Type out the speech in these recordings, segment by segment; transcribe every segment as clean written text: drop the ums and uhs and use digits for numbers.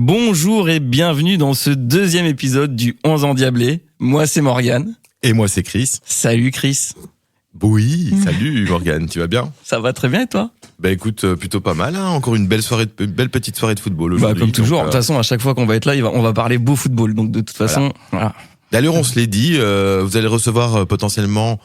Bonjour et bienvenue dans ce deuxième épisode du 11 endiablé. Moi c'est Morgane. Et moi c'est Chris. Salut Chris. Oui, salut Morgane, tu vas bien? Ça va très bien et toi? Bah écoute, plutôt pas mal, hein. Encore une belle petite soirée de football aujourd'hui. Comme toujours, de toute façon à chaque fois qu'on va être là, on va parler beau football, donc de toute façon, voilà. D'ailleurs on se l'est dit, vous allez recevoir potentiellement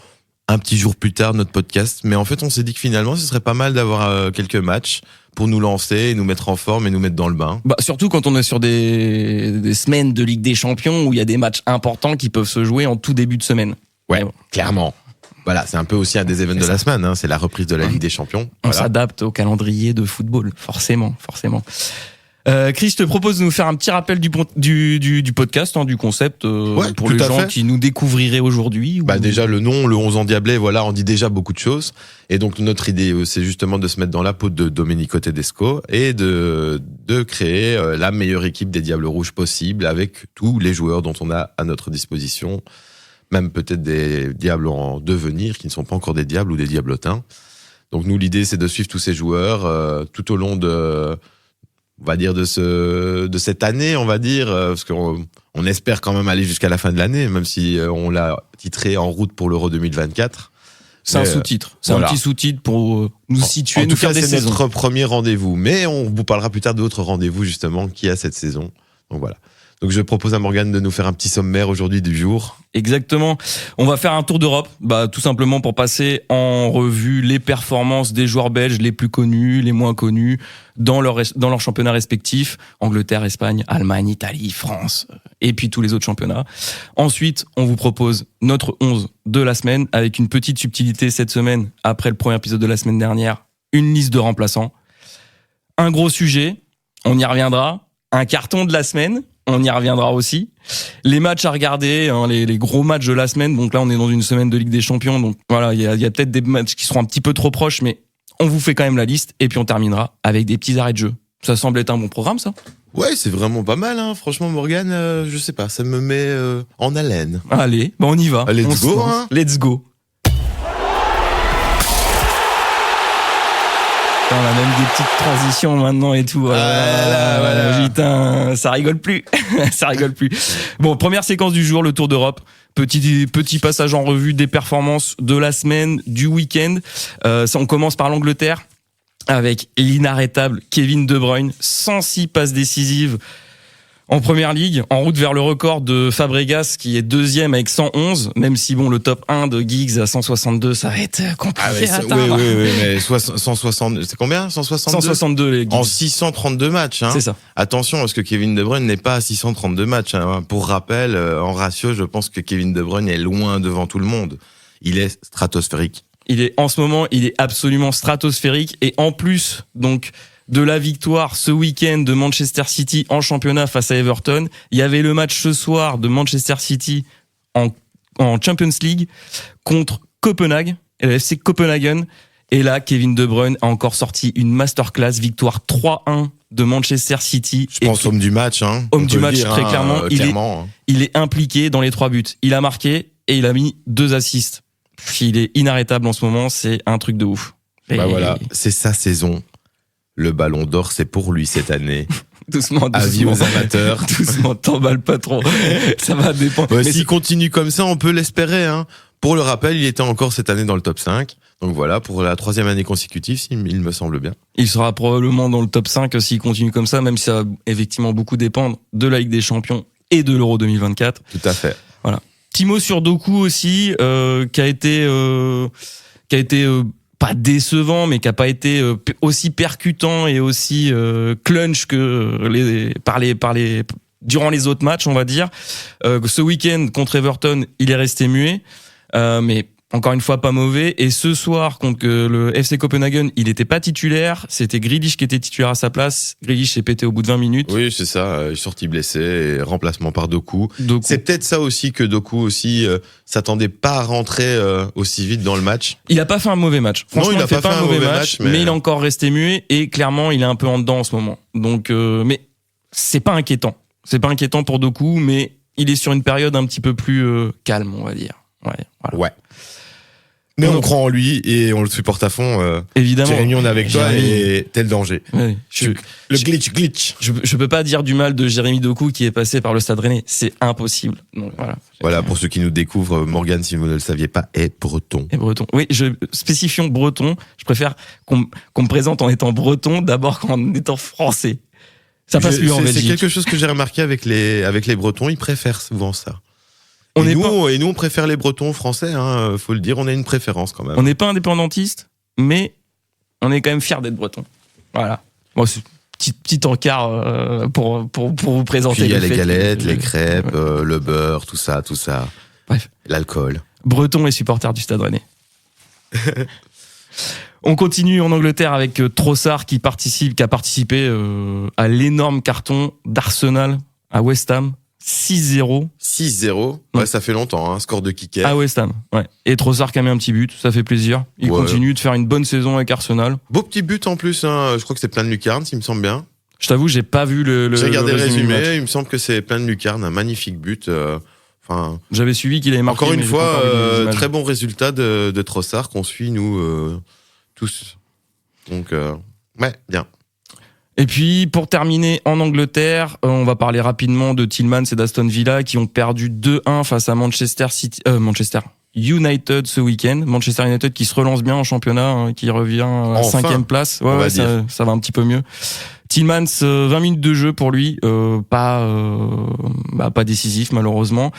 un petit jour plus tard notre podcast, mais en fait on s'est dit que finalement ce serait pas mal d'avoir quelques matchs pour nous lancer, et nous mettre en forme et nous mettre dans le bain. Surtout quand on est sur des semaines de Ligue des Champions où il y a des matchs importants qui peuvent se jouer en tout début de semaine. Ouais, clairement. Voilà, c'est un peu aussi un des événements de la semaine, hein. C'est la reprise de la Ligue des Champions. On s'adapte au calendrier de football, forcément. Chris, je te propose de nous faire un petit rappel du podcast, du concept, pour les gens qui nous découvriraient aujourd'hui. Déjà le nom, le 11 endiablé, voilà, on dit déjà beaucoup de choses. Et donc notre idée, c'est justement de se mettre dans la peau de Domenico Tedesco et de créer la meilleure équipe des Diables Rouges possible avec tous les joueurs dont on a à notre disposition, même peut-être des diables en devenir qui ne sont pas encore des diables ou des diablotins. Donc nous, l'idée, c'est de suivre tous ces joueurs tout au long on va dire de cette année, on va dire, parce qu'on espère quand même aller jusqu'à la fin de l'année, même si on l'a titré En route pour l'Euro 2024. C'est un sous-titre. C'est un petit sous-titre pour nous situer, nous faire des saisons. C'est notre premier rendez-vous, mais on vous parlera plus tard d'autres rendez-vous justement qu'il y a cette saison. Donc voilà. Donc je propose à Morgane de nous faire un petit sommaire aujourd'hui du jour. Exactement. On va faire un tour d'Europe, tout simplement pour passer en revue les performances des joueurs belges les plus connus, les moins connus, dans leurs championnats respectifs, Angleterre, Espagne, Allemagne, Italie, France, et puis tous les autres championnats. Ensuite, on vous propose notre 11 de la semaine, avec une petite subtilité cette semaine, après le premier épisode de la semaine dernière, une liste de remplaçants. Un gros sujet, on y reviendra, un carton de la semaine, on y reviendra aussi. Les matchs à regarder, les gros matchs de la semaine. Donc là, on est dans une semaine de Ligue des Champions. Donc voilà, il y a peut-être des matchs qui seront un petit peu trop proches, mais on vous fait quand même la liste. Et puis on terminera avec des petits arrêts de jeu. Ça semble être un bon programme, ça? Ouais, c'est vraiment pas mal, hein. Franchement, Morgane, je sais pas, ça me met en haleine. Allez, on y va. Let's go, hein. Let's go. On a même des petites transitions maintenant et tout. Voilà. Putain, ça rigole plus. Ça rigole plus. Bon, première séquence du jour, le Tour d'Europe. Petit passage en revue des performances de la semaine, du week-end. On commence par l'Angleterre avec l'inarrêtable Kevin De Bruyne, 106 passes décisives en première ligue, en route vers le record de Fabregas qui est deuxième avec 111, même si le top 1 de Giggs à 162, ça va être compliqué à atteindre. Oui, mais 160, c'est combien? 162 les Giggs. En 632 matchs, hein. C'est ça. Attention, parce que Kevin De Bruyne n'est pas à 632 matchs, hein. Pour rappel, en ratio, je pense que Kevin De Bruyne est loin devant tout le monde. Il est stratosphérique. En ce moment, il est absolument stratosphérique, et en plus, donc, de la victoire ce week-end de Manchester City en championnat face à Everton. Il y avait le match ce soir de Manchester City en Champions League contre Copenhague, le FC Copenhagen. Et là, Kevin De Bruyne a encore sorti une masterclass, victoire 3-1 de Manchester City. Je pense homme du match, hein. Homme du match, très clairement. Il est impliqué dans les 3 buts. Il a marqué et il a mis 2 assists. Il est inarrêtable en ce moment, c'est un truc de ouf. Voilà, c'est sa saison. Le ballon d'or, c'est pour lui cette année. Doucement. Avis aux amateurs. Doucement, t'emballes pas trop. Ça va dépendre. Ouais, s'il continue comme ça, on peut l'espérer, hein. Pour le rappel, il était encore cette année dans le top 5. Donc voilà, pour la 3e année consécutive, il me semble bien. Il sera probablement dans le top 5 s'il continue comme ça, même si ça va effectivement beaucoup dépendre de la Ligue des Champions et de l'Euro 2024. Tout à fait. Voilà. Petit mot sur Doku aussi, qui a été pas décevant, mais qui a pas été aussi percutant et aussi clunch que durant les autres matchs, on va dire. Ce week-end contre Everton, il est resté muet, mais encore une fois pas mauvais. Et ce soir contre le FC Copenhagen, il était pas titulaire. C'était Grealish qui était titulaire à sa place. Grealish s'est pété au bout de 20 minutes. Oui, c'est ça. Il est sorti blessé et remplacement par Doku. C'est peut-être ça aussi que Doku aussi s'attendait pas à rentrer aussi vite dans le match. Il a pas fait un mauvais match. Franchement, non, il a pas fait un mauvais match, mais il est encore resté muet et clairement, il est un peu en dedans en ce moment. Donc, mais c'est pas inquiétant. C'est pas inquiétant pour Doku, mais il est sur une période un petit peu plus calme, on va dire. Ouais. Voilà. Ouais. Mais on croit en lui et on le supporte à fond. Évidemment. Jérémy, on est avec toi Jérémy. et tel danger. Ouais, Glitch. Je peux pas dire du mal de Jérémy Doku qui est passé par le Stade Rennais. C'est impossible. Donc, Voilà, pour ceux qui nous découvrent, Morgane, si vous ne le saviez pas, est breton. Et breton. Oui, spécifions breton. Je préfère qu'on me présente en étant breton d'abord qu'en étant français. Ça passe mieux en Belgique. C'est quelque chose que j'ai remarqué avec les Bretons, ils préfèrent souvent ça. Et nous, on préfère les Bretons français, hein, faut le dire, on a une préférence quand même. On n'est pas indépendantiste, mais on est quand même fiers d'être breton. Voilà. Bon, c'est petit encart pour vous présenter. Puis il y a les galettes, les crêpes, le beurre, tout ça. Bref. L'alcool. Breton et supporter du Stade Rennais. On continue en Angleterre avec Trossard qui a participé à l'énorme carton d'Arsenal à West Ham. 6-0. 6-0. Ouais, ça fait longtemps, hein, score de kicker. À West Ham, ouais. Et Trossard qui a mis un petit but, ça fait plaisir. Il continue de faire une bonne saison avec Arsenal. Beau petit but en plus, hein. Je crois que c'est plein de lucarnes, il me semble bien. Je t'avoue, j'ai pas vu le J'ai regardé le résumé, il me semble que c'est plein de lucarnes, un magnifique but. J'avais suivi qu'il avait marqué. Encore une fois, très bon résultat de Trossard qu'on suit, nous, tous. Donc, ouais, bien. Et puis, pour terminer en Angleterre, on va parler rapidement de Tielemans et d'Aston Villa qui ont perdu 2-1 face à Manchester United ce week-end. Manchester United qui se relance bien en championnat, hein, qui revient à 5e place. Ouais, ça va un petit peu mieux. Tielemans, 20 minutes de jeu pour lui, pas décisif malheureusement.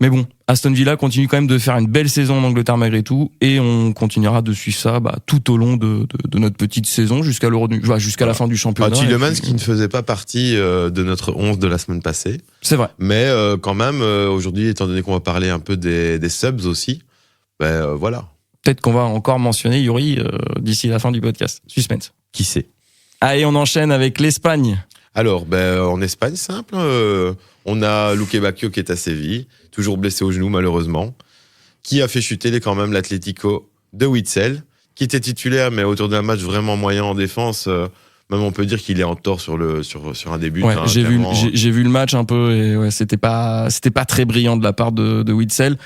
Mais bon, Aston Villa continue quand même de faire une belle saison en Angleterre malgré tout, et on continuera de suivre ça tout au long de notre petite saison jusqu'à la fin du championnat. Tielemans qui ne faisait pas partie de notre 11 de la semaine passée. C'est vrai. Mais quand même, aujourd'hui, étant donné qu'on va parler un peu des subs aussi, voilà. Peut-être qu'on va encore mentionner Yuri d'ici la fin du podcast. Suspense. Qui sait? Allez, on enchaîne avec l'Espagne. Alors, en Espagne, simple. On a Luque Bacchio qui est à Séville, toujours blessé au genou malheureusement, qui a fait chuter quand même l'Atlético de Witsel, qui était titulaire mais autour d'un match vraiment moyen en défense. Même on peut dire qu'il est en tort sur un début. Ouais, j'ai vu le match un peu et ouais, c'était pas très brillant de la part de Witsel.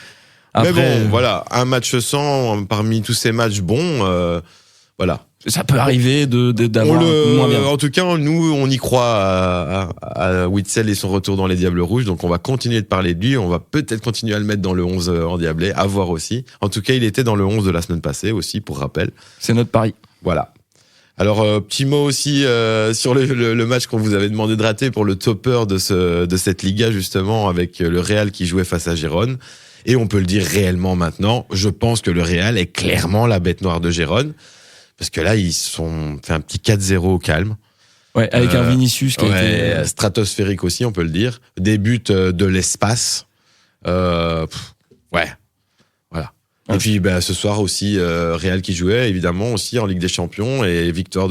Après, mais bon, voilà, un match sans parmi tous ces matchs bons, voilà. Ça peut arriver d'avoir moins bien. En tout cas, nous, on y croit à Witsel et son retour dans les Diables Rouges. Donc, on va continuer de parler de lui. On va peut-être continuer à le mettre dans le 11 endiablé, à voir aussi. En tout cas, il était dans le 11 de la semaine passée aussi, pour rappel. C'est notre pari. Voilà. Alors, petit mot aussi sur le match qu'on vous avait demandé de rater pour le topper de cette Liga, justement, avec le Real qui jouait face à Gérone. Et on peut le dire réellement maintenant, je pense que le Real est clairement la bête noire de Gérone. Parce que là, ils sont fait un petit 4-0 au calme. Ouais, avec un Vinicius qui a été stratosphérique aussi, on peut le dire. Des buts de l'espace. Ouais. Voilà. Et puis, ce soir aussi, Real qui jouait, évidemment, aussi en Ligue des Champions et victoire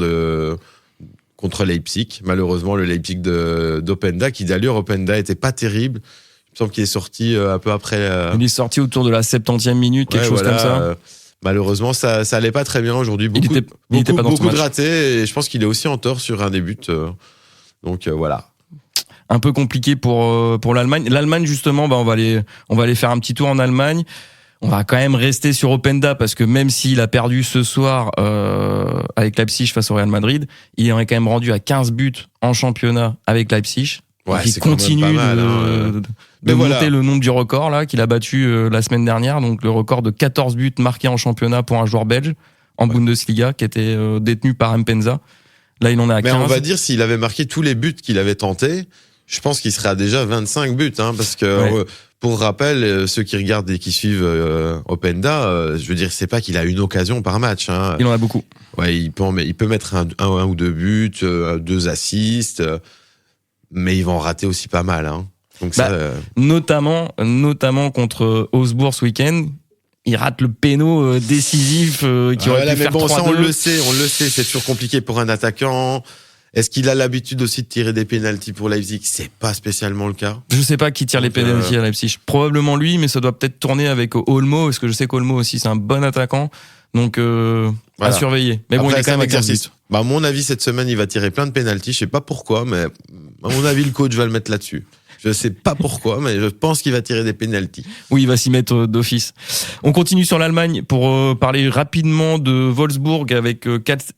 contre Leipzig. Malheureusement, le Leipzig d'Openda, qui d'ailleurs, Openda était pas terrible. Il me semble qu'il est sorti un peu après. Il est sorti autour de la 70e minute, quelque chose comme ça. Malheureusement, ça allait pas très bien aujourd'hui. Beaucoup de ratés, et je pense qu'il est aussi en tort sur un des buts. Donc voilà. Un peu compliqué pour l'Allemagne. L'Allemagne, justement, on va aller faire un petit tour en Allemagne. On va quand même rester sur Openda parce que même s'il a perdu ce soir avec Leipzig face au Real Madrid, il est quand même rendu à 15 buts en championnat avec Leipzig. Ouais, il continue de monter le nombre du record là qu'il a battu la semaine dernière, donc le record de 14 buts marqués en championnat pour un joueur belge en Bundesliga qui était détenu par Mpenza. Là, il en est à 15. Mais on va dire s'il avait marqué tous les buts qu'il avait tentés, je pense qu'il serait à déjà 25 buts, hein, parce que pour rappel, ceux qui regardent et qui suivent Openda, je veux dire, c'est pas qu'il a une occasion par match. Hein. Il en a beaucoup. Ouais, il peut mettre un ou deux buts, 2 assists. Mais ils vont en rater aussi pas mal. Hein. Donc notamment contre Augsbourg ce week-end, il rate le péno décisif qui aurait pu faire 3-2. Ça, on le sait, c'est toujours compliqué pour un attaquant. Est-ce qu'il a l'habitude aussi de tirer des pénaltys pour Leipzig? C'est pas spécialement le cas. Je sais pas qui tire les pénaltys à Leipzig. Probablement lui, mais ça doit peut-être tourner avec Olmo, parce que je sais qu'Olmo aussi, c'est un bon attaquant. Donc, à surveiller. Mais bon, il est quand même exercice. À mon avis, cette semaine, il va tirer plein de pénaltys. Je sais pas pourquoi, mais à mon avis, le coach va le mettre là-dessus. Je sais pas pourquoi, mais je pense qu'il va tirer des pénaltys. Oui, il va s'y mettre d'office. On continue sur l'Allemagne pour parler rapidement de Wolfsburg avec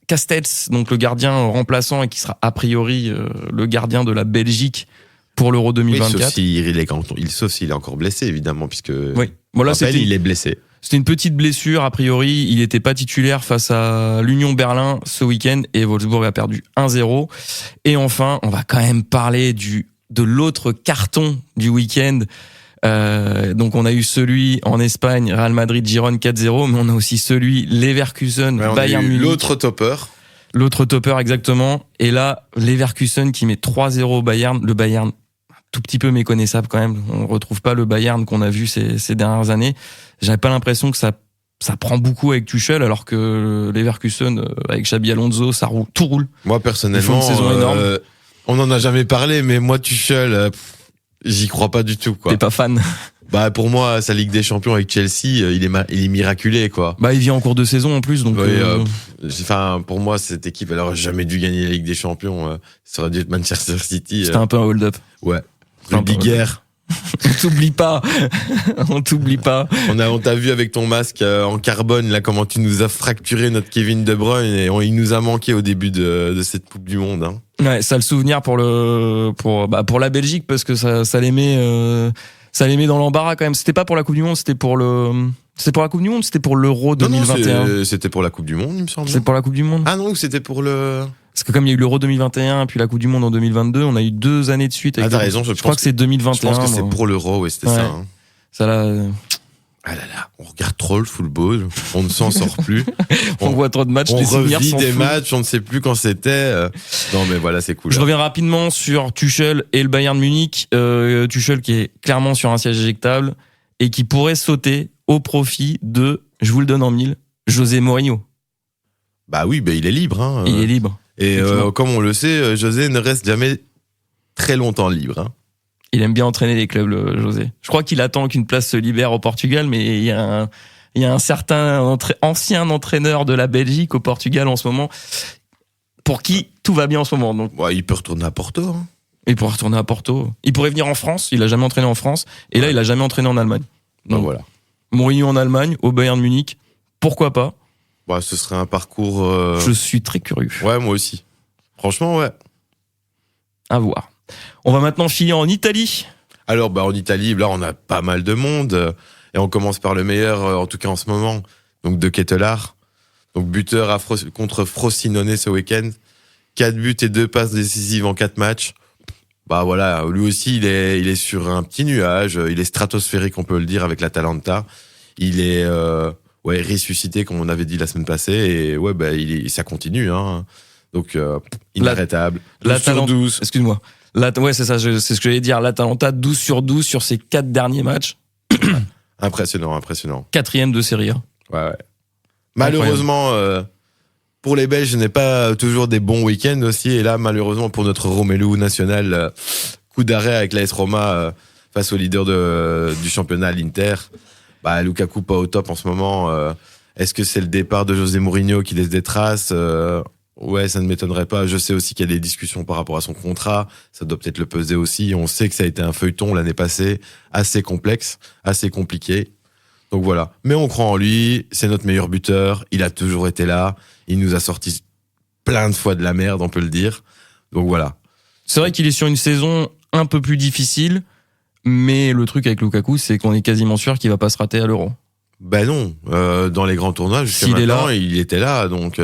Castells, donc le gardien remplaçant et qui sera a priori le gardien de la Belgique pour l'Euro 2024. Oui, sauf s'il est encore blessé, évidemment, puisque oui. Bon, là, il est blessé. C'était une petite blessure, a priori. Il n'était pas titulaire face à l'Union Berlin ce week-end et Wolfsburg a perdu 1-0. Et enfin, on va quand même parler de l'autre carton du week-end. Donc on a eu celui en Espagne, Real Madrid-Girone 4-0, mais on a aussi celui Leverkusen, Bayern Munich. L'autre topper. L'autre topper, exactement. Et là, Leverkusen qui met 3-0 au Bayern. Le Bayern, tout petit peu méconnaissable quand même. On retrouve pas le Bayern qu'on a vu ces dernières années. J'avais pas l'impression que ça prend beaucoup avec Tuchel, alors que Leverkusen, avec Xabi Alonso, tout roule. Moi, personnellement, ils font une saison énorme. On en a jamais parlé, mais moi, Tuchel, j'y crois pas du tout, quoi. T'es pas fan? Bah, pour moi, sa Ligue des Champions avec Chelsea, il est miraculé, quoi. Bah, il vient en cours de saison en plus, donc. Enfin, pour moi, cette équipe, elle aurait jamais dû gagner la Ligue des Champions. Ça aurait dû être Manchester City. C'était un peu un hold-up. Ouais. Rudy Guerre. On t'oublie pas. On t'oublie pas. On t'a vu avec ton masque en carbone, là, comment tu nous as fracturé notre Kevin De Bruyne et il nous a manqué au début de cette Coupe du Monde, hein. Ouais, ça le souvenir pour la Belgique, parce que ça les met dans l'embarras quand même. C'était pas pour la Coupe du Monde, c'était pour la Coupe du Monde, c'était pour l'Euro 2021. Non, c'était pour la Coupe du Monde, il me semble. C'est pour la Coupe du Monde. Ah non, c'était pour le... Parce que comme il y a eu l'Euro 2021 puis la Coupe du Monde en 2022, on a eu 2 années de suite. T'as raison, je crois que c'est 2021. Je pense que c'est pour l'Euro, oui, c'était ça. Hein. Ça là. Ah là là, on regarde trop le football, on ne s'en sort plus. On voit trop de matchs, on revit des matchs, on ne sait plus quand c'était. Non mais voilà, c'est cool. Je reviens rapidement sur Tuchel et le Bayern Munich. Tuchel qui est clairement sur un siège éjectable et qui pourrait sauter au profit de, je vous le donne en mille, José Mourinho. Bah oui, il est libre. Hein. Il est libre. Et comme on le sait, José ne reste jamais très longtemps libre. Hein. Il aime bien entraîner les clubs, José. Je crois qu'il attend qu'une place se libère au Portugal, mais il y a un certain ancien entraîneur de la Belgique au Portugal en ce moment, pour qui tout va bien en ce moment. Donc. Ouais, il peut retourner à Porto. Hein. Il pourrait retourner à Porto. Il pourrait venir en France. Il a jamais entraîné en France. Et là, il a jamais entraîné en Allemagne. Donc voilà. Mourinho en Allemagne, au Bayern Munich. Pourquoi pas? Ce serait un parcours... Je suis très curieux. Ouais, moi aussi. Franchement, ouais. À voir. On va maintenant filer en Italie. Alors, en Italie, là, on a pas mal de monde. Et on commence par le meilleur, en tout cas en ce moment. Donc, De Ketelaere. Donc, buteur contre Frosinone ce week-end. 4 buts et 2 passes décisives en 4 matchs. Voilà, lui aussi, il est sur un petit nuage. Il est stratosphérique, on peut le dire, avec l'Atalanta. Il est... ressuscité, comme on avait dit la semaine passée, et ça continue, hein. Donc, inarrêtable. 12 sur 12. Excuse-moi. C'est ça, c'est ce que j'allais dire. L'Atalanta, 12 sur 12 sur ses 4 derniers matchs. Impressionnant. 4e de Serie A. Ouais. Malheureusement, pour les Belges, je n'ai pas toujours des bons week-ends aussi, et là, malheureusement, pour notre Romelu national, coup d'arrêt avec l'AS Roma face au leader du championnat, l'Inter. Lukaku pas au top en ce moment. Est-ce que c'est le départ de José Mourinho qui laisse des traces? Ouais, ça ne m'étonnerait pas. Je sais aussi qu'il y a des discussions par rapport à son contrat. Ça doit peut-être le peser aussi. On sait que ça a été un feuilleton l'année passée, assez complexe, assez compliqué. Donc voilà. Mais on croit en lui. C'est notre meilleur buteur. Il a toujours été là. Il nous a sorti plein de fois de la merde, on peut le dire. Donc voilà. C'est vrai qu'il est sur une saison un peu plus difficile. Mais le truc avec Lukaku, c'est qu'on est quasiment sûr qu'il va pas se rater à l'Euro. Non, dans les grands tournois, jusqu'à maintenant, il était là. Donc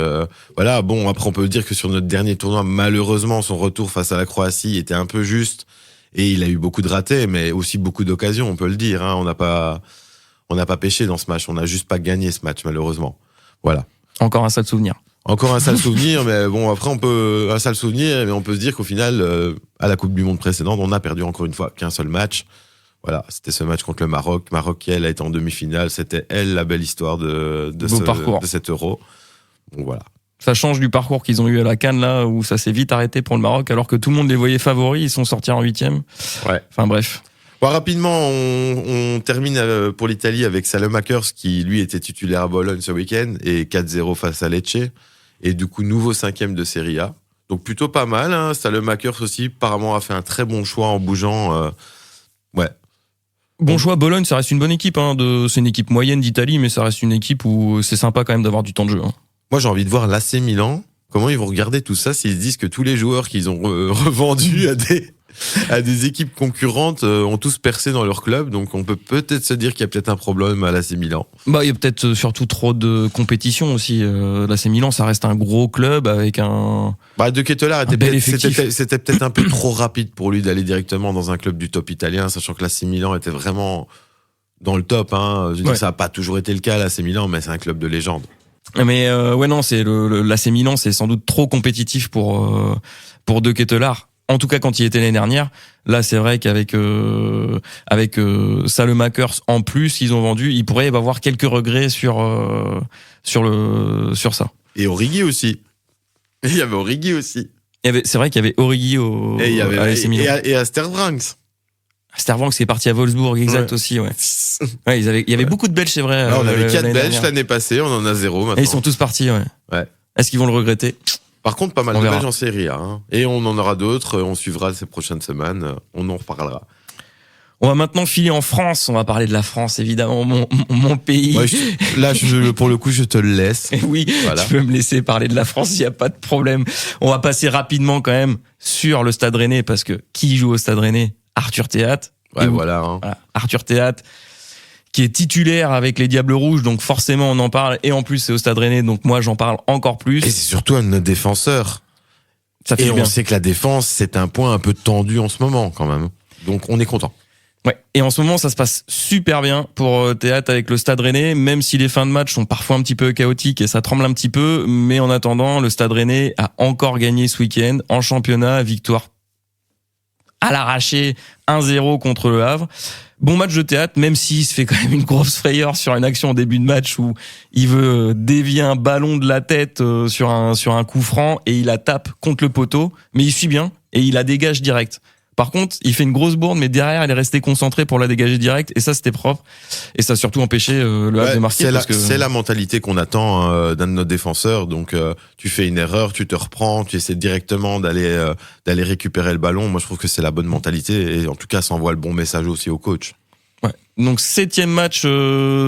voilà, après on peut dire que sur notre dernier tournoi, malheureusement, son retour face à la Croatie était un peu juste. Et il a eu beaucoup de ratés, mais aussi beaucoup d'occasions, on peut le dire. Hein. On n'a pas péché dans ce match, on n'a juste pas gagné ce match, malheureusement. Voilà. Encore un sale souvenir. Encore un sale souvenir, mais après un sale souvenir, mais on peut se dire qu'au final, à la Coupe du Monde précédente, on a perdu encore une fois qu'un seul match. Voilà, c'était ce match contre le Maroc. Maroc qui, elle, a été en demi-finale. C'était, elle, la belle histoire de cet Euro. Donc voilà. Ça change du parcours qu'ils ont eu à la CAN, là, où ça s'est vite arrêté pour le Maroc, alors que tout le monde les voyait favoris. Ils sont sortis en 8e. Ouais. Enfin, bref. Rapidement, on termine pour l'Italie avec Salemakers, qui, lui, était titulaire à Bologne ce week-end, et 4-0 face à Lecce. Et du coup, nouveau 5e de Serie A. Donc plutôt pas mal. Hein. Salemakers aussi, apparemment, a fait un très bon choix en bougeant. Ouais. Bon choix, Bologne, ça reste une bonne équipe. C'est une équipe moyenne d'Italie, mais ça reste une équipe où c'est sympa quand même d'avoir du temps de jeu. Hein. Moi, j'ai envie de voir l'AC Milan. Comment ils vont regarder tout ça s'ils se disent que tous les joueurs qu'ils ont revendus à des équipes concurrentes ont tous percé dans leur club. Donc on peut peut-être se dire qu'il y a peut-être un problème à l'AC Milan. Bah, il y a peut-être surtout trop de compétition aussi. L'AC Milan, ça reste un gros club avec un. Bah, De Ketelaere c'était peut-être un peu trop rapide pour lui d'aller directement dans un club du top italien, sachant que l'AC Milan était vraiment dans le top. Hein. Je veux dire, ça n'a pas toujours été le cas, l'AC Milan, mais c'est un club de légende. Mais ouais, non, c'est l'AC Milan, c'est sans doute trop compétitif pour De Ketelaere. En tout cas, quand il était l'année dernière, là, c'est vrai qu'avec Salemakers en plus, ils ont vendu, il pourrait y avoir quelques regrets sur ça. Et Origi aussi. Il y avait Origi aussi. C'est vrai qu'il y avait Origi à l'AC Milan. Et Astervranks. Astervranks qui est parti à Wolfsburg, exact, aussi, ouais. Ouais, il y avait beaucoup de Belges, c'est vrai. On avait 4 Belges l'année passée, on en a 0 maintenant. Et ils sont tous partis, ouais. Est-ce qu'ils vont le regretter? Par contre, pas mal de Belges en Serie A. Hein. Et on en aura d'autres, on suivra ces prochaines semaines, on en reparlera. On va maintenant filer en France, on va parler de la France, évidemment, mon pays. Ouais, pour le coup, je te le laisse. Oui, voilà. Tu peux me laisser parler de la France, il n'y a pas de problème. On va passer rapidement quand même sur le Stade Rennais, parce que qui joue au Stade Rennais? Arthur Théâtre. Ouais, voilà. Arthur Théâtre, qui est titulaire avec les Diables Rouges, donc forcément on en parle, et en plus c'est au Stade Rennais, donc moi j'en parle encore plus. Et c'est surtout un de nos défenseurs. Ça fait et bien. On sait que la défense, c'est un point un peu tendu en ce moment quand même. Donc on est content. Ouais. Et en ce moment ça se passe super bien pour Théâtre avec le Stade Rennais, même si les fins de match sont parfois un petit peu chaotiques et ça tremble un petit peu, mais en attendant, le Stade Rennais a encore gagné ce week-end en championnat, victoire à l'arraché 1-0 contre le Havre. Bon match de Théâtre, même s'il se fait quand même une grosse frayeur sur une action au début de match où il veut dévier un ballon de la tête sur un coup franc et il la tape contre le poteau, mais il suit bien et il la dégage direct. Par contre, il fait une grosse bourde, mais derrière, il est resté concentré pour la dégager direct, et ça, c'était propre. Et ça a surtout empêché le Havre de marquer. C'est la mentalité qu'on attend d'un de nos défenseurs. Donc, tu fais une erreur, tu te reprends, tu essaies directement d'aller récupérer le ballon. Moi, je trouve que c'est la bonne mentalité, et en tout cas, ça envoie le bon message aussi au coach. Ouais. Donc 7e match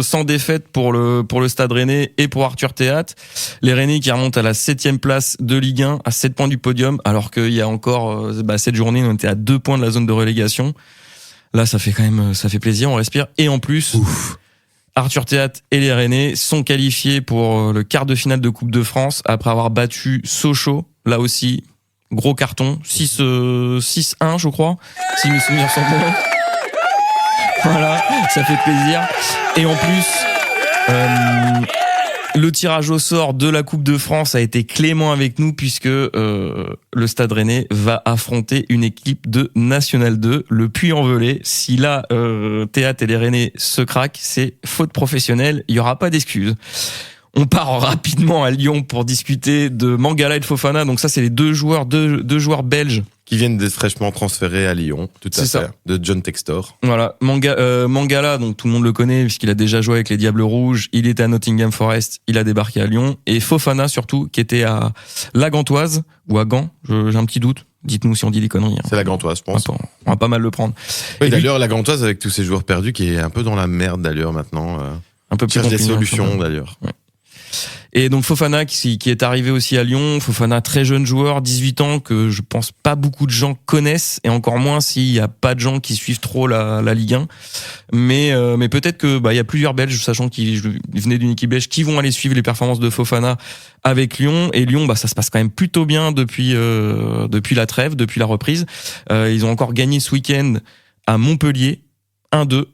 sans défaite pour le Stade Rennais et pour Arthur Théâtre. Les Rennais qui remontent à la 7e place de Ligue 1 à 7 points du podium, alors qu'il y a encore 7 journées, on était à 2 points de la zone de relégation. Là, ça fait plaisir, on respire. Et en plus, Arthur Théâtre et les Rennais sont qualifiés pour le quart de finale de Coupe de France après avoir battu Sochaux. Là aussi, gros carton, 6-1 je crois, si mes souvenirs sont bons. Voilà, ça fait plaisir. Et en plus, le tirage au sort de la Coupe de France a été clément avec nous, puisque le Stade Rennais va affronter une équipe de National 2, le Puy-en-Velay. Si là, Théâtre et les Rennais se craquent, c'est faute professionnelle, il n'y aura pas d'excuses. On part rapidement à Lyon pour discuter de Mangala et de Fofana. Donc ça, c'est les deux joueurs belges qui viennent d'être fraîchement transférés à Lyon, tout à fait, ça. De John Textor. Voilà, Mangala, donc tout le monde le connaît puisqu'il a déjà joué avec les Diables Rouges, il était à Nottingham Forest, il a débarqué à Lyon, et Fofana surtout, qui était à la Gantoise, ou à Gand, j'ai un petit doute, dites-nous si on dit des conneries. Hein. C'est la Gantoise, je pense. On va pas mal le prendre. Oui, et d'ailleurs, la Gantoise, avec tous ces joueurs perdus, qui est un peu dans la merde d'ailleurs maintenant, un peu plus cherche des solutions d'ailleurs. Ouais. Et donc Fofana qui est arrivé aussi à Lyon, Fofana très jeune joueur, 18 ans, que je pense pas beaucoup de gens connaissent, et encore moins s'il y a pas de gens qui suivent trop la Ligue 1. Mais peut-être que il y a plusieurs Belges, sachant qu'ils venaient d'une équipe belge, qui vont aller suivre les performances de Fofana avec Lyon. Et Lyon, ça se passe quand même plutôt bien depuis la trêve, depuis la reprise. Ils ont encore gagné ce week-end à Montpellier, 1-2.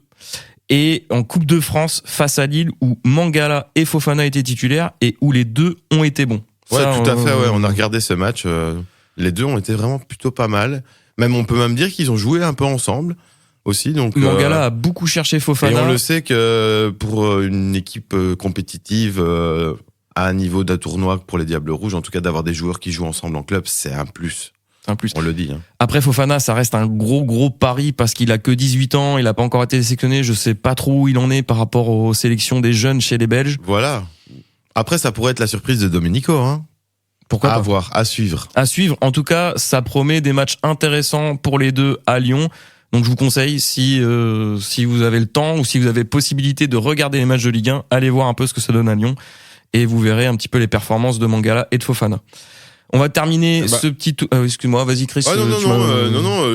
Et en Coupe de France face à Lille, où Mangala et Fofana étaient titulaires et où les deux ont été bons. Ouais, ça, tout à fait. Ouais, on a regardé ce match. Les deux ont été vraiment plutôt pas mal. On peut même dire qu'ils ont joué un peu ensemble aussi. Donc Mangala a beaucoup cherché Fofana. Et on le sait que pour une équipe compétitive à un niveau d'un tournoi pour les Diables Rouges, en tout cas d'avoir des joueurs qui jouent ensemble en club, c'est un plus. On le dit. Hein. Après, Fofana, ça reste un gros pari parce qu'il a que 18 ans, il a pas encore été sélectionné. Je sais pas trop où il en est par rapport aux sélections des jeunes chez les Belges. Voilà. Après, ça pourrait être la surprise de Domenico, hein. Pourquoi pas. À voir, à suivre. À suivre. En tout cas, ça promet des matchs intéressants pour les deux à Lyon. Donc je vous conseille, si vous avez le temps ou si vous avez possibilité de regarder les matchs de Ligue 1, allez voir un peu ce que ça donne à Lyon et vous verrez un petit peu les performances de Mangala et de Fofana. On va terminer ce petit tour. Excuse-moi, vas-y Chris.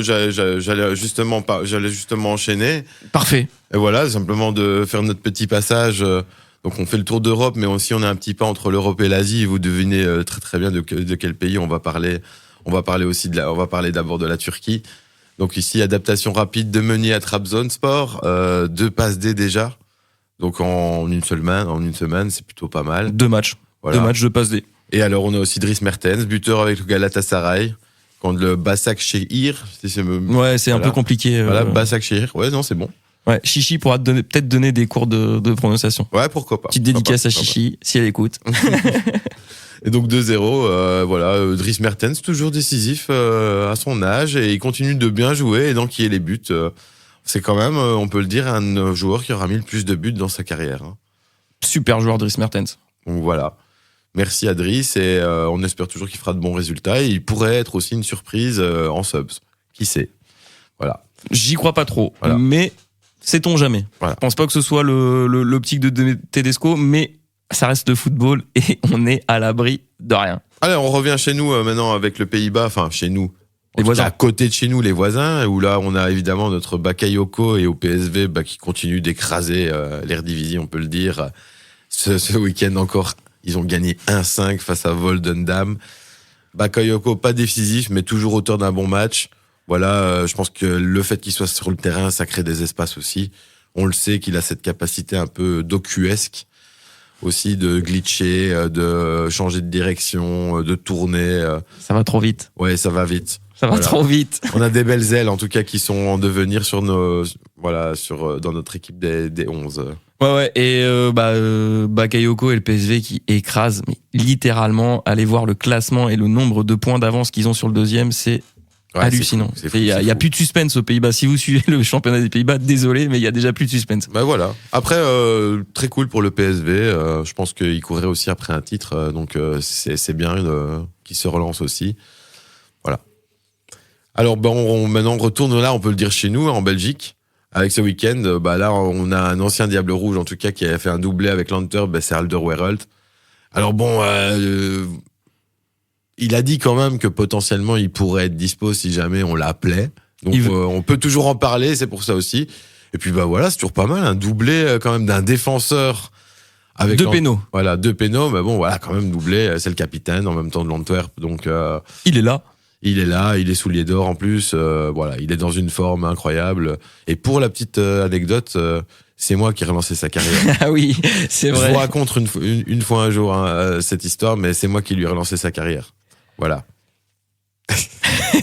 J'allais justement enchaîner. Parfait. Et voilà, simplement de faire notre petit passage. Donc on fait le tour d'Europe, mais aussi on est un petit pas entre l'Europe et l'Asie. Vous devinez très très bien de quel pays on va parler. On va parler d'abord de la Turquie. Donc ici, adaptation rapide de Meunier à Trabzonspor, 2 passes D déjà. Donc en une semaine, c'est plutôt pas mal. 2 matchs. Voilà. 2 matchs de passe D. Et alors on a aussi Dries Mertens, buteur avec le Galatasaray, contre le Başakşehir. Ouais, c'est un peu compliqué. Voilà, Başakşehir. Ouais, non, c'est bon. Ouais, Chichi pourra peut-être donner des cours de prononciation. Ouais, pourquoi pas. Petite dédicace à Chichi, si elle écoute. Et donc 2-0, Dries Mertens, toujours décisif à son âge, et il continue de bien jouer et d'enquiller les buts. C'est quand même, on peut le dire, un joueur qui aura mis le plus de buts dans sa carrière. Hein. Super joueur, Dries Mertens. Donc voilà. Merci à Dries, et on espère toujours qu'il fera de bons résultats. Et il pourrait être aussi une surprise en subs. Qui sait? Voilà. J'y crois pas trop, mais sait-on jamais. Voilà. Je pense pas que ce soit l'optique de Tedesco, mais ça reste le football et on est à l'abri de rien. Allez, on revient chez nous maintenant avec le Pays-Bas, enfin chez nous. Les voisins. À côté de chez nous, les voisins, où là on a évidemment notre Bakayoko et au PSV qui continue d'écraser l'Eredivisie, on peut le dire. Ce week-end encore, ils ont gagné 1-5 face à Volendam. Bakayoko pas décisif, mais toujours auteur d'un bon match. Voilà, je pense que le fait qu'il soit sur le terrain, ça crée des espaces aussi. On le sait qu'il a cette capacité un peu docuesque aussi de glitcher, de changer de direction, de tourner. Ça va trop vite. Ouais, ça va vite. Ça va trop vite. On a des belles ailes en tout cas qui sont en devenir dans notre équipe des 11. Ouais, et Bakayoko et le PSV qui écrasent, mais littéralement, allez voir le classement et le nombre de points d'avance qu'ils ont sur le deuxième, c'est hallucinant. Il y a plus de suspense aux Pays-Bas. Si vous suivez le championnat des Pays-Bas, désolé, mais il y a déjà plus de suspense. Bah voilà. Après, très cool pour le PSV. Je pense qu'il courait aussi après un titre, donc c'est bien qu'il se relance aussi. Voilà. Alors maintenant on retourne là, on peut le dire chez nous, en Belgique. Avec ce week-end, là on a un ancien Diable Rouge en tout cas qui a fait un doublé avec l'Antwerp, c'est Alderweireld. Alors bon. Il a dit quand même que potentiellement il pourrait être dispo si jamais on l'appelait. Donc on peut toujours en parler, c'est pour ça aussi. Et puis voilà, c'est toujours pas mal, un doublé quand même d'un défenseur avec 2 pénaux. Voilà, 2 pénaux, mais bon voilà, quand même doublé, c'est le capitaine en même temps de l'Antwerp. Donc il est là. Il est soulier d'or en plus, voilà, il est dans une forme incroyable. Et pour la petite anecdote, c'est moi qui ai relancé sa carrière. Ah oui, c'est vrai. Je vous raconte une fois un jour cette histoire, mais c'est moi qui lui ai relancé sa carrière. Voilà.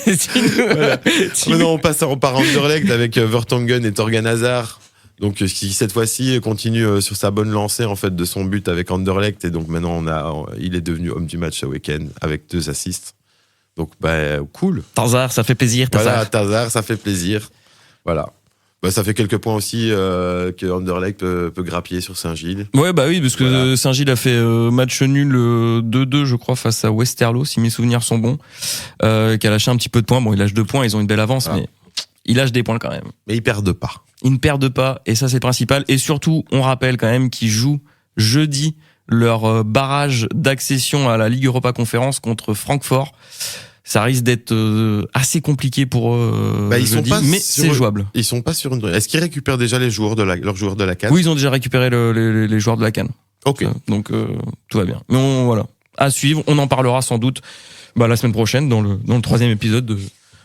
Voilà. Maintenant, on part en Anderlecht avec Vertonghen et Torgan Hazard. Donc, qui cette fois-ci continue sur sa bonne lancée en fait de son but avec Anderlecht. Et donc maintenant, il est devenu homme du match ce week-end avec 2 assists. Donc, cool. Hazard, ça fait plaisir. Voilà, Hazard, ça fait plaisir. Voilà. Ça fait quelques points aussi que Anderlecht peut grappiller sur Saint-Gilles. Ouais, oui, parce que Saint-Gilles a fait match nul 2-2, je crois, face à Westerlo, si mes souvenirs sont bons, qui a lâché un petit peu de points. Bon, il lâche 2 points, ils ont une belle avance, mais il lâche des points quand même. Mais ils perdent pas. Ils ne perdent pas, et ça c'est le principal. Et surtout, on rappelle quand même qu'ils jouent jeudi leur barrage d'accession à la Ligue Europa Conférence contre Francfort. Ça risque d'être assez compliqué pour jeudi, mais c'est jouable. Ils sont pas sur une. Est-ce qu'ils récupèrent déjà leurs joueurs de la CAN? Oui, ils ont déjà récupéré les joueurs de la CAN. Ok. Donc tout va bien. Mais voilà, à suivre. On en parlera sans doute la semaine prochaine dans le 3e épisode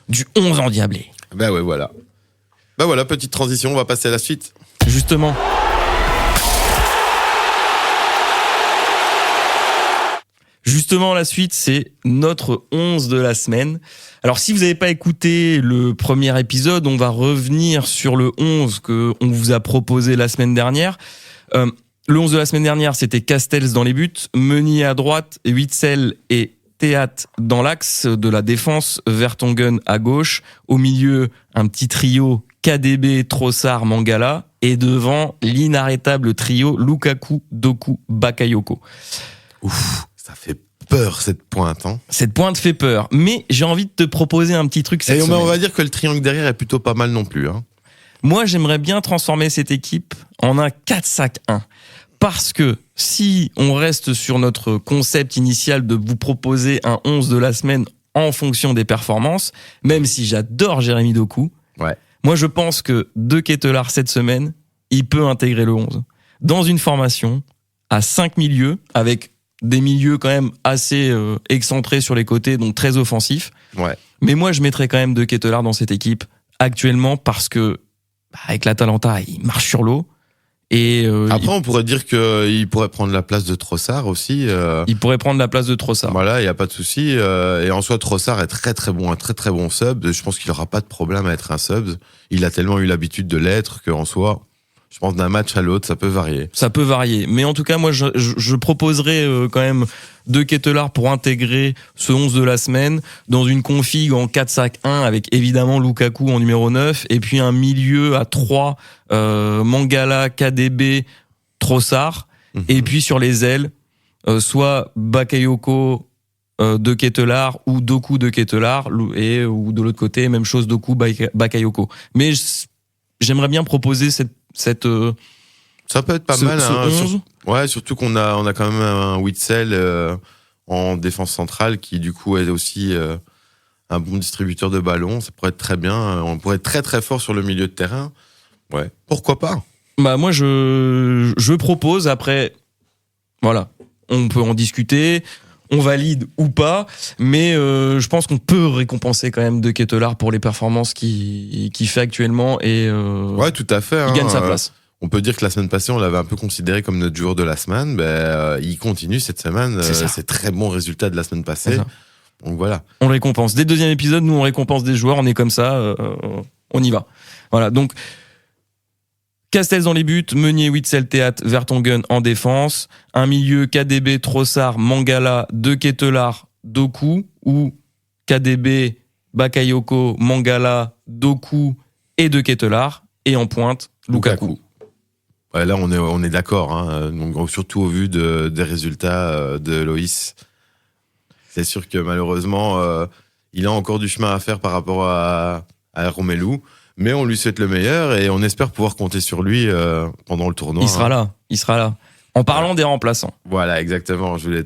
du 11 endiablé. Ouais, voilà. Voilà, petite transition. On va passer à la suite. Justement. Justement, la suite, c'est notre 11 de la semaine. Alors, si vous n'avez pas écouté le premier épisode, on va revenir sur le 11 qu'on vous a proposé la semaine dernière. Le 11 de la semaine dernière, c'était Castells dans les buts, Meunier à droite, Witsel et Théat dans l'axe de la défense, Vertonghen à gauche. Au milieu, un petit trio KDB, Trossard, Mangala. Et devant, l'inarrêtable trio Lukaku, Doku, Bakayoko. Ouf. Ça fait peur, cette pointe. Hein. Cette pointe fait peur. Mais j'ai envie de te proposer un petit truc cette semaine. On va dire que le triangle derrière est plutôt pas mal non plus. Hein. Moi, j'aimerais bien transformer cette équipe en un 4-5-1. Parce que si on reste sur notre concept initial de vous proposer un 11 de la semaine en fonction des performances, même si j'adore Jérémy Doku, moi je pense que De Ketelaere cette semaine, il peut intégrer le 11. Dans une formation à 5 milieux, avec des milieux quand même assez excentrés sur les côtés, donc très offensifs. Ouais. Mais moi je mettrais quand même De Ketelaere dans cette équipe actuellement parce que avec l'Atalanta, il marche sur l'eau. Et après, on pourrait dire qu'il pourrait prendre la place de Trossard aussi. Il pourrait prendre la place de Trossard. Voilà, il n'y a pas de souci. Et en soi, Trossard est très très bon, un très très bon sub. Je pense qu'il n'aura pas de problème à être un sub. Il a tellement eu l'habitude de l'être qu'en soi, je pense d'un match à l'autre, ça peut varier. Ça peut varier. Mais en tout cas, moi, je proposerais quand même De Ketelaere pour intégrer ce 11 de la semaine dans une config en 4-5-1 avec évidemment Lukaku en numéro 9 et puis un milieu à 3, Mangala, KDB, Trossard. Et puis sur les ailes, soit Bakayoko, De Ketelaere ou Doku De Ketelaere ou de l'autre côté, même chose Doku, Bakayoko. Mais j'aimerais bien proposer ça peut être pas mal. Hein, surtout qu'on a quand même un Witsel en défense centrale qui du coup est aussi un bon distributeur de ballons. Ça pourrait être très bien. On pourrait être très très fort sur le milieu de terrain. Ouais, pourquoi pas? Moi je propose. Après, voilà, on peut en discuter. On valide ou pas, mais je pense qu'on peut récompenser quand même De Ketelaere pour les performances qu'il fait actuellement et ouais, tout à fait. Il gagne sa place. On peut dire que la semaine passée, on l'avait un peu considéré comme notre joueur de la semaine. Il continue cette semaine. C'est très bon résultat de la semaine passée. Donc voilà. On le récompense. Dès le deuxième épisode, nous on récompense des joueurs. On est comme ça. On y va. Voilà. Donc Castells dans les buts, Meunier, Witsel, Théat, Vertonghen en défense, un milieu KDB, Trossard, Mangala, De Ketelaere, Doku, ou KDB, Bakayoko, Mangala, Doku et De Ketelaere, et en pointe, Lukaku. Ouais, là, on est d'accord, hein. Donc, surtout au vu des résultats de Loïs. C'est sûr que malheureusement, il a encore du chemin à faire par rapport à Romelu. Mais on lui souhaite le meilleur et on espère pouvoir compter sur lui pendant le tournoi. Il sera là. En parlant des remplaçants. Voilà, exactement. Je voulais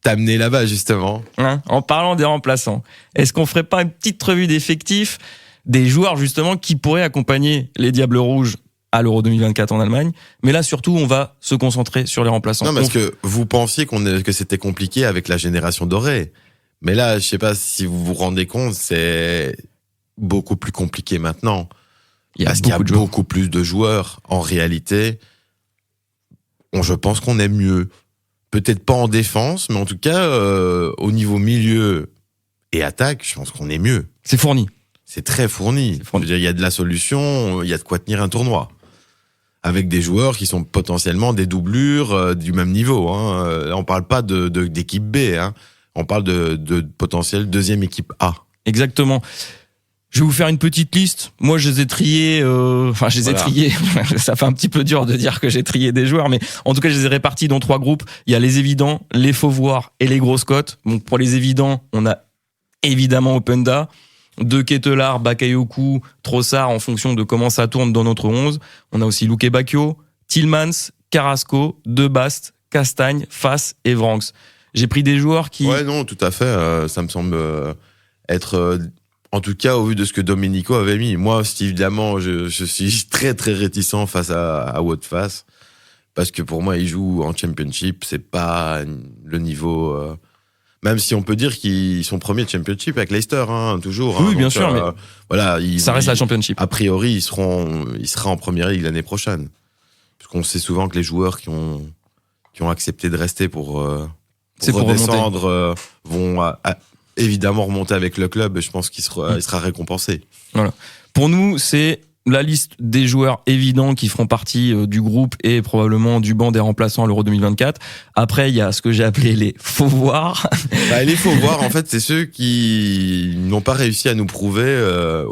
t'amener là-bas, justement. En parlant des remplaçants, est-ce qu'on ferait pas une petite revue d'effectifs des joueurs, justement, qui pourraient accompagner les Diables Rouges à l'Euro 2024 en Allemagne? Mais là, surtout, on va se concentrer sur les remplaçants. Non, parce que vous pensiez que c'était compliqué avec la génération dorée. Mais là, je sais pas si vous vous rendez compte, c'est beaucoup plus compliqué maintenant. Parce qu'il y a beaucoup plus de joueurs. En réalité, je pense qu'on est mieux. Peut-être pas en défense, mais en tout cas, au niveau milieu et attaque, je pense qu'on est mieux. C'est fourni. C'est très fourni. Je veux dire, il y a de la solution, il y a de quoi tenir un tournoi. Avec des joueurs qui sont potentiellement des doublures du même niveau. Hein. Là, on parle pas d'équipe B. Hein. On parle de potentielle deuxième équipe A. Exactement. Je vais vous faire une petite liste. Moi, je les ai triés. Ai triés. Ça fait un petit peu dur de dire que j'ai trié des joueurs, mais en tout cas, je les ai répartis dans 3 groupes. Il y a les évidents, les faux voir et les grosses cotes. Donc, pour les évidents, on a évidemment Openda, De Ketelaere, Bakayoko, Trossard en fonction de comment ça tourne dans notre 11. On a aussi Luke Bacchio, Tillmans, Carrasco, De Bast, Castagne, Fass et Vranks. J'ai pris des joueurs qui... Ouais, non, tout à fait. Ça me semble être... En tout cas, au vu de ce que Domenico avait mis. Moi, évidemment, je suis très, très réticent face à Wout Fass. Parce que pour moi, il joue en Championship. C'est pas le niveau... Même si on peut dire qu'ils sont premiers de Championship avec Leicester, hein, toujours. Oui, hein, bien donc, sûr. Mais voilà, ça reste la Championship. A priori, il sera en première ligue l'année prochaine. Parce qu'on sait souvent que les joueurs qui ont accepté de rester pour redescendre vont... évidemment remonter avec le club et je pense qu'il sera récompensé. Voilà. Pour nous, c'est la liste des joueurs évidents qui feront partie du groupe et probablement du banc des remplaçants à l'Euro 2024. Après, il y a ce que j'ai appelé les faux voir. Les faux voir, en fait, c'est ceux qui n'ont pas réussi à nous prouver.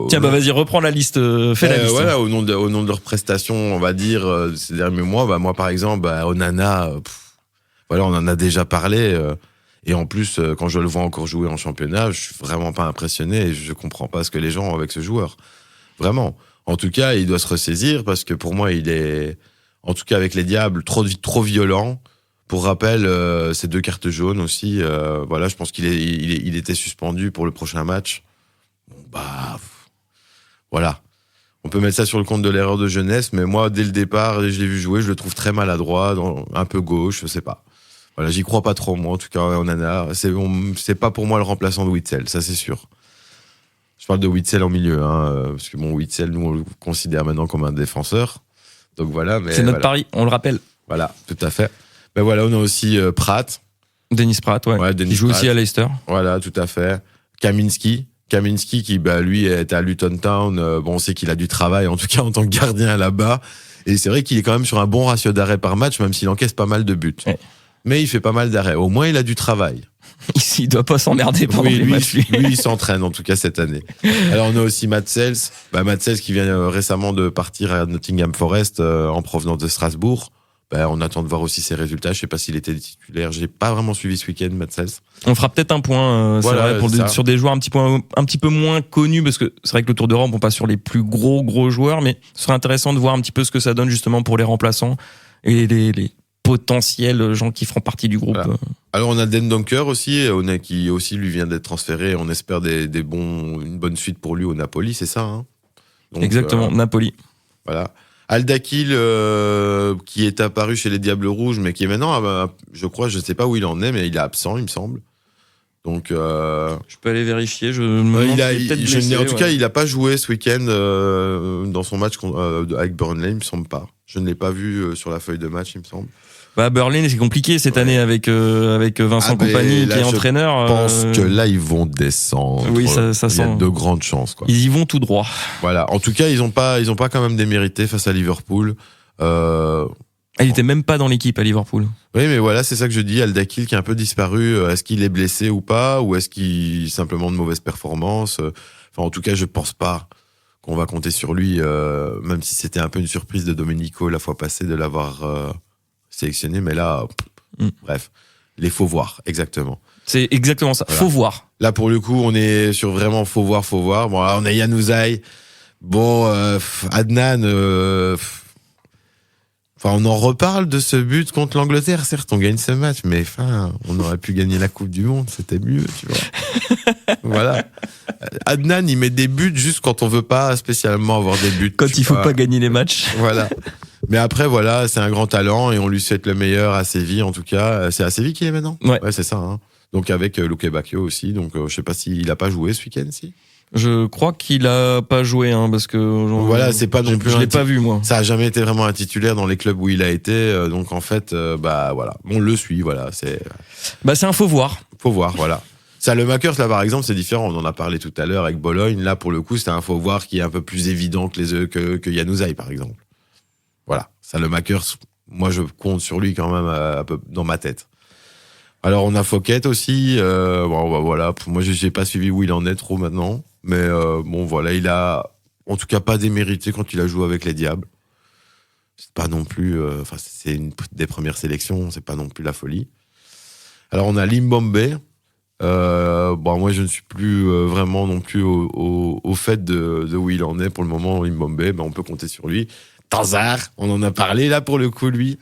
Tiens, vas-y, reprends la liste. Fais la liste. Voilà, au nom de leurs prestations, on va dire, ces derniers mois. Moi, par exemple, Onana, voilà, on en a déjà parlé. Et en plus, quand je le vois encore jouer en championnat, je suis vraiment pas impressionné et je comprends pas ce que les gens ont avec ce joueur. Vraiment. En tout cas, il doit se ressaisir parce que pour moi, il est, en tout cas avec les Diables, trop violent. Pour rappel, ces 2 cartes jaunes aussi. Voilà, je pense il était suspendu pour le prochain match. Bon, bah, voilà. On peut mettre ça sur le compte de l'erreur de jeunesse, mais moi, dès le départ, je l'ai vu jouer, je le trouve très maladroit, un peu gauche, je sais pas. Voilà, j'y crois pas trop, moi. En tout cas, c'est pas pour moi le remplaçant de Witsel, ça c'est sûr. Je parle de Witsel en milieu, hein, parce que bon, Witsel, nous, on le considère maintenant comme un défenseur. Donc voilà, mais c'est notre pari, on le rappelle. Voilà, tout à fait. Mais voilà, on a aussi Pratt. Dennis Pratt, ouais. Dennis qui joue Pratt. aussi à Leicester. Voilà, tout à fait. Kaminski qui, lui, est à Luton Town. On sait qu'il a du travail, en tout cas en tant que gardien là-bas. Et c'est vrai qu'il est quand même sur un bon ratio d'arrêt par match, même s'il encaisse pas mal de buts. Ouais. Mais il fait pas mal d'arrêts. Au moins, il a du travail. Il doit pas s'emmerder pendant les matchs. Lui, il s'entraîne, en tout cas, cette année. Alors, on a aussi Matt Sells. Matt Sells qui vient récemment de partir à Nottingham Forest, en provenance de Strasbourg. On attend de voir aussi ses résultats. Je sais pas s'il était titulaire. J'ai pas vraiment suivi ce week-end, Matt Sells. On fera peut-être un point, voilà, vrai, sur des joueurs un petit peu moins connus, parce que c'est vrai que le Tour d'Europe, on passe sur les plus gros joueurs, mais ce serait intéressant de voir un petit peu ce que ça donne justement pour les remplaçants et les potentiels gens qui feront partie du groupe. Voilà. Alors on a Den Donker aussi, qui aussi lui vient d'être transféré. On espère une bonne suite pour lui au Napoli, c'est ça, hein? Donc, exactement, Napoli. Voilà. Aldakil, qui est apparu chez les Diables Rouges, mais qui est maintenant, je crois, je sais pas où il en est, mais il est absent, il me semble. Donc, je peux aller vérifier. En tout cas, il a pas joué ce week-end dans son match avec Burnley, il me semble pas. Je ne l'ai pas vu sur la feuille de match, il me semble. Burnley, c'est compliqué cette année avec Vincent Compagnie qui est entraîneur. Je pense que là, ils vont descendre. Oui, ça il y a de grandes chances, quoi. Ils y vont tout droit. Voilà. En tout cas, ils ont pas quand même démérité face à Liverpool. Il était même pas dans l'équipe à Liverpool. Oui, mais voilà, c'est ça que je dis. Aldakil qui est un peu disparu. Est-ce qu'il est blessé ou pas, ou est-ce qu'il simplement de mauvaise performance? Enfin, en tout cas, je pense pas qu'on va compter sur lui, même si c'était un peu une surprise de Domenico la fois passée de l'avoir sélectionné, mais là, bref, les faut voir, exactement. C'est exactement ça, voilà. Faut voir. Là, pour le coup, on est sur vraiment faut voir. Bon, là, on a Januzaj. Bon, Adnan, on en reparle de ce but contre l'Angleterre. Certes, on gagne ce match, mais on aurait pu gagner la Coupe du Monde, c'était mieux, tu vois. Voilà. Adnan, il met des buts juste quand on veut pas spécialement avoir des buts. Quand il faut pas gagner les matchs. Voilà. Mais après, voilà, c'est un grand talent et on lui souhaite le meilleur à Séville, en tout cas. C'est à Séville qu'il est maintenant? Ouais, c'est ça, hein. Donc avec Luque Bacchio aussi. Donc je sais pas s'il a pas joué ce week-end, si. Je crois qu'il a pas joué, hein, parce que voilà, c'est pas non plus. Je l'ai pas vu, moi. Ça a jamais été vraiment un titulaire dans les clubs où il a été. Donc en fait, voilà, on le suit. Voilà, c'est un faut voir. Faut voir, voilà. Salemackers, là, par exemple, c'est différent. On en a parlé tout à l'heure avec Bologne. Là, pour le coup, c'est un faut voir qui est un peu plus évident que Januzaj, par exemple. Voilà. Salemackers, moi, je compte sur lui quand même un peu dans ma tête. Alors, on a Fouquet aussi. Voilà. Moi, j'ai pas suivi où il en est trop maintenant. Mais voilà, il a en tout cas pas démérité quand il a joué avec les Diables. C'est pas non plus... c'est une des premières sélections. C'est pas non plus la folie. Alors, on a Limbombe. Moi, je ne suis plus vraiment non plus au fait de où il en est pour le moment. Limbombe, on peut compter sur lui. Tanzar, on en a parlé là pour le coup, lui.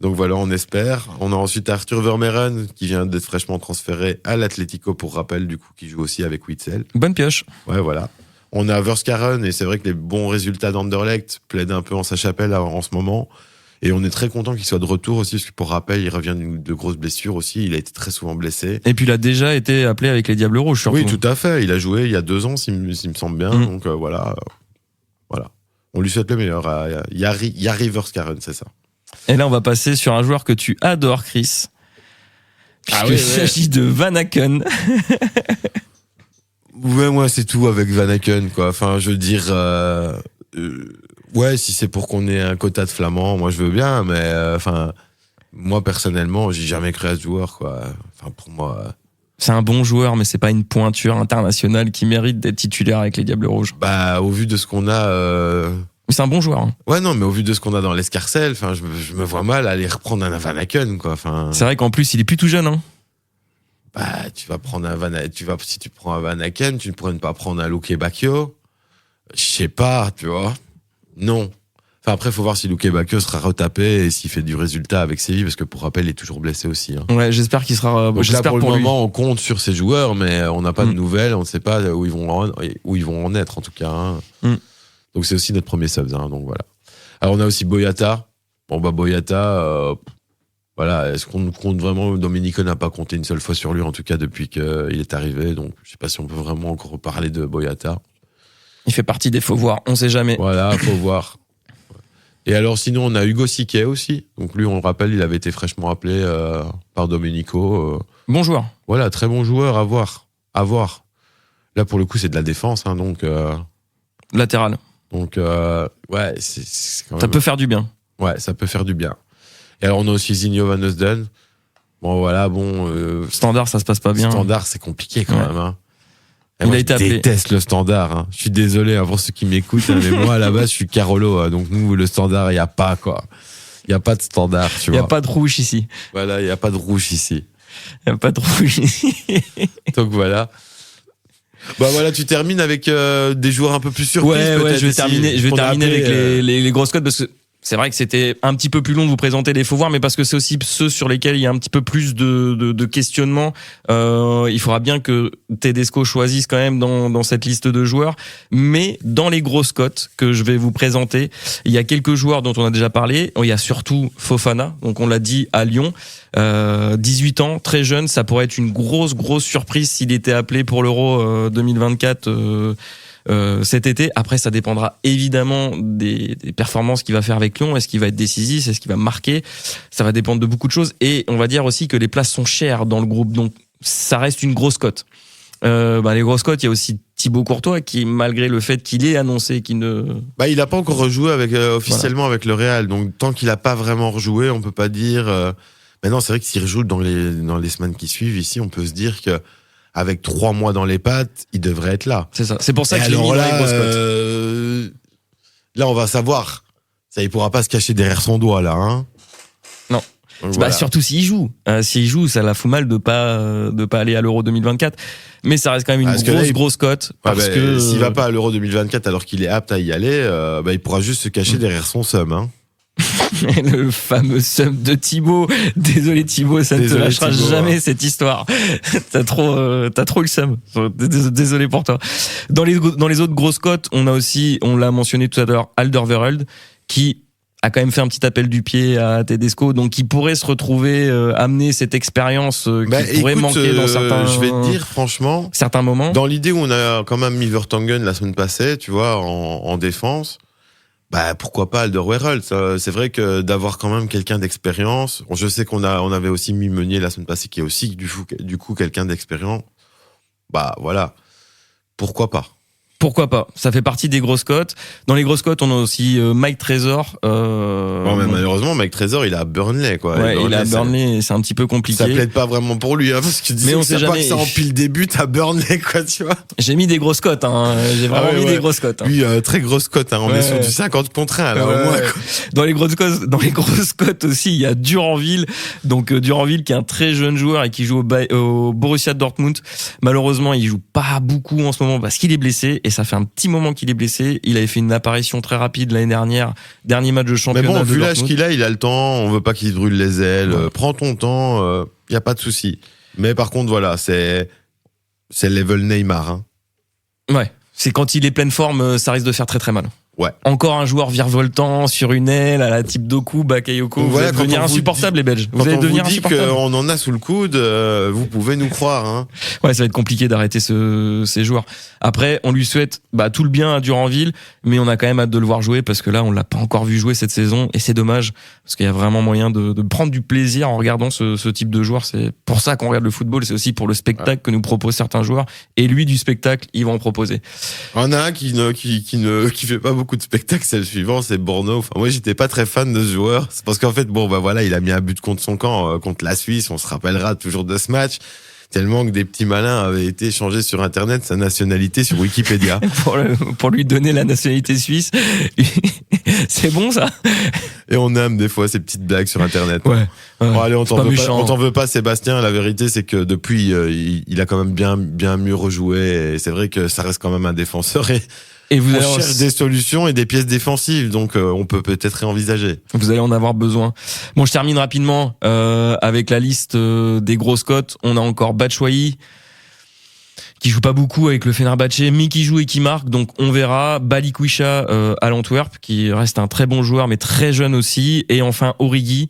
Donc voilà, on espère. On a ensuite Arthur Vermeeren qui vient d'être fraîchement transféré à l'Atlético, pour rappel, du coup, qui joue aussi avec Witsel. Bonne pioche. Ouais, voilà. On a Verskaren, et c'est vrai que les bons résultats d'Anderlecht plaident un peu en sa chapelle en ce moment. Et on est très content qu'il soit de retour aussi, parce que pour rappel, il revient de grosses blessures aussi. Il a été très souvent blessé. Et puis il a déjà été appelé avec les Diables Rouges, surtout. Oui, tout à fait. Il a joué il y a 2 ans, s'il me semble bien. Donc voilà. On lui souhaite le meilleur. Jari Verskaren, c'est ça. Et là, on va passer sur un joueur que tu adores, Chris. Il s'agit de Van Aken. Ouais, moi, c'est tout avec Van Aken, quoi. Enfin, je veux dire, si c'est pour qu'on ait un quota de flamands, moi, je veux bien, mais, moi, personnellement, j'ai jamais cru à ce joueur, quoi. Enfin, pour moi. C'est un bon joueur, mais c'est pas une pointure internationale qui mérite d'être titulaire avec les Diables Rouges. Au vu de ce qu'on a, c'est un bon joueur. Hein. Ouais, non, mais au vu de ce qu'on a dans l'escarcelle, je me vois mal aller reprendre un Van Aken, quoi. C'est vrai qu'en plus, il est plus tout jeune, hein. tu vas prendre si tu prends un Van Aken, tu ne pourrais pas prendre un Luke Bacchio. Je sais pas, tu vois. Non. Enfin, après, il faut voir si Luke Bacchio sera retapé et s'il fait du résultat avec Séville, parce que pour rappel, il est toujours blessé aussi. Hein. Ouais, j'espère qu'il sera. Donc j'espère là, pour le lui. moment, on compte sur ces joueurs, mais on n'a pas de nouvelles, on ne sait pas où ils vont en être, en tout cas. Hein. Donc c'est aussi notre premier subs, hein, donc voilà. Alors on a aussi Boyata. Bon, Boyata, voilà, est-ce qu'on compte vraiment? Domenico n'a pas compté une seule fois sur lui, en tout cas depuis qu'il est arrivé, donc je sais pas si on peut vraiment encore parler de Boyata. Il fait partie des faut voir, on sait jamais. Voilà, faut voir. Et alors sinon, on a Hugo Siquet aussi. Donc lui, on le rappelle, il avait été fraîchement appelé par Domenico. Bon joueur. Voilà, très bon joueur à voir. À voir. Là, pour le coup, c'est de la défense, hein, donc... Latéral. Donc, ouais, c'est quand même... Ça peut faire du bien. Ouais, ça peut faire du bien. Et alors, on a aussi Zinho Van Heusden. Bon, voilà, bon... Standard, ça se passe pas bien. Standard, c'est compliqué quand même, hein. Et il moi, a été je appelé. déteste le Standard. Hein. Je suis désolé hein, pour ceux qui m'écoutent, hein, mais moi, à la base, je suis Carolo. Hein, donc, nous, le Standard, il n'y a pas, quoi. Il n'y a pas de Standard, tu vois. Il n'y a pas de rouge ici. Voilà, il n'y a pas de rouge ici. Il n'y a pas de rouge ici. Donc, voilà. Bah voilà, tu termines avec des joueurs un peu plus surprises. Ouais, je vais terminer avec appelé, les grosses cotes parce que c'est vrai que c'était un petit peu plus long de vous présenter les faux voir, mais parce que c'est aussi ceux sur lesquels il y a un petit peu plus de questionnement. Il faudra bien que Tedesco choisisse quand même dans cette liste de joueurs. Mais dans les grosses cotes que je vais vous présenter, il y a quelques joueurs dont on a déjà parlé. Il y a surtout Fofana, donc on l'a dit à Lyon. 18 ans, très jeune, ça pourrait être une grosse surprise s'il était appelé pour l'Euro 2024 cet été. Après, ça dépendra évidemment des performances qu'il va faire avec Lyon. Est-ce qu'il va être décisif? Est-ce qu'il va marquer? Ça va dépendre de beaucoup de choses. Et on va dire aussi que les places sont chères dans le groupe, donc ça reste une grosse cote. Les grosses cotes, il y a aussi Thibaut Courtois qui, malgré le fait qu'il ait annoncé qu'il ne... il n'a pas encore rejoué officiellement avec le Real, donc tant qu'il n'a pas vraiment rejoué, on peut pas dire... Maintenant, c'est vrai que s'il rejoue dans les semaines qui suivent, ici, on peut se dire que avec 3 mois dans les pattes, il devrait être là. C'est ça. C'est pour ça que je l'ai mis dans les grosses cotes. Là, on va savoir. Ça, il pourra pas se cacher derrière son doigt, là. Hein. Non. Donc, voilà. Surtout s'il joue. S'il joue, ça la fout mal de pas aller à l'Euro 2024. Mais ça reste quand même une grosse cote. Parce que s'il va pas à l'Euro 2024 alors qu'il est apte à y aller, il pourra juste se cacher derrière son seum. Hein. Le fameux seum de Thibaut. Désolé Thibaut, ça ne te lâchera jamais cette histoire. T'as trop le seum. Désolé pour toi. Dans les autres grosses cotes, on a aussi, on l'a mentionné tout à l'heure, Alderweireld, qui a quand même fait un petit appel du pied à Tedesco, donc il pourrait se retrouver amener cette expérience qui pourrait manquer dans certains. Je vais te dire franchement, certains moments. Dans l'idée où on a quand même mis Vertonghen la semaine passée, tu vois, en défense. Pourquoi pas Alderweireld? C'est vrai que d'avoir quand même quelqu'un d'expérience. Je sais on avait aussi mis Meunier la semaine passée, qui est aussi du coup quelqu'un d'expérience. Voilà. Pourquoi pas? Pourquoi pas? Ça fait partie des grosses cotes. Dans les grosses cotes, on a aussi Mike Trésor. Mais malheureusement, Mike Trésor, il est à Burnley, quoi. Ouais, il est à Burnley, c'est un petit peu compliqué. Ça plaide pas vraiment pour lui, hein, parce que mais on sait jamais pas que ça empile des buts à Burnley, quoi, tu vois. J'ai mis des grosses cotes, hein. J'ai vraiment mis des grosses cotes. Hein. Lui, très grosse cote, hein. On est sur du 50 contre 1, là, au moins, quoi. Dans les grosses cotes aussi, il y a Duranville. Donc, Duranville, qui est un très jeune joueur et qui joue au Borussia Dortmund. Malheureusement, il joue pas beaucoup en ce moment parce qu'il est blessé et ça fait un petit moment qu'il est blessé. Il avait fait une apparition très rapide l'année dernière. Dernier match de championnat. Mais bon, vu l'âge Dortmund. qu'il a, il a le temps. On veut pas qu'il se brûle les ailes. Ouais. Prends ton temps. Y a pas de souci. Mais par contre, voilà, c'est level Neymar. Hein. Ouais. C'est quand il est pleine forme, ça risque de faire très très mal. Ouais. Encore un joueur virevoltant sur une aile à la type Doku, Bakayoko. Vous allez devenir insupportable, les Belges. Vous allez devenir insupportable. Quand on vous dit qu'on en a sous le coude, vous pouvez nous croire. Hein. Ouais, ça va être compliqué d'arrêter ces joueurs. Après, on lui souhaite tout le bien à Duranville, mais on a quand même hâte de le voir jouer parce que là, on l'a pas encore vu jouer cette saison et c'est dommage parce qu'il y a vraiment moyen de prendre du plaisir en regardant ce type de joueur. C'est pour ça qu'on regarde le football. C'est aussi pour le spectacle que nous proposent certains joueurs et lui, du spectacle, ils vont en proposer. On a un qui fait pas beaucoup de spectacle, c'est le suivant, c'est Borno. Enfin, moi, j'étais pas très fan de ce joueur. C'est parce qu'en fait, voilà, il a mis un but contre son camp, contre la Suisse. On se rappellera toujours de ce match. tellement que des petits malins avaient été changés sur Internet sa nationalité sur Wikipédia. pour lui donner la nationalité suisse. C'est bon, ça? Et on aime des fois ces petites blagues sur Internet. Ouais. Bon, allez, on t'en veut veut pas, Sébastien. La vérité, c'est que depuis, il a quand même bien mieux rejoué. Et c'est vrai que ça reste quand même un défenseur. Et vous on cherche des solutions et des pièces défensives. Donc, on peut peut-être réenvisager. Vous allez en avoir besoin. Bon, je termine rapidement avec la liste des grosses cotes. On a encore Batshuayi, qui joue pas beaucoup avec le Fenerbahçe, mais qui joue et qui marque, donc on verra. Balikwisha à l'Antwerp, qui reste un très bon joueur, mais très jeune aussi. Et enfin Origi.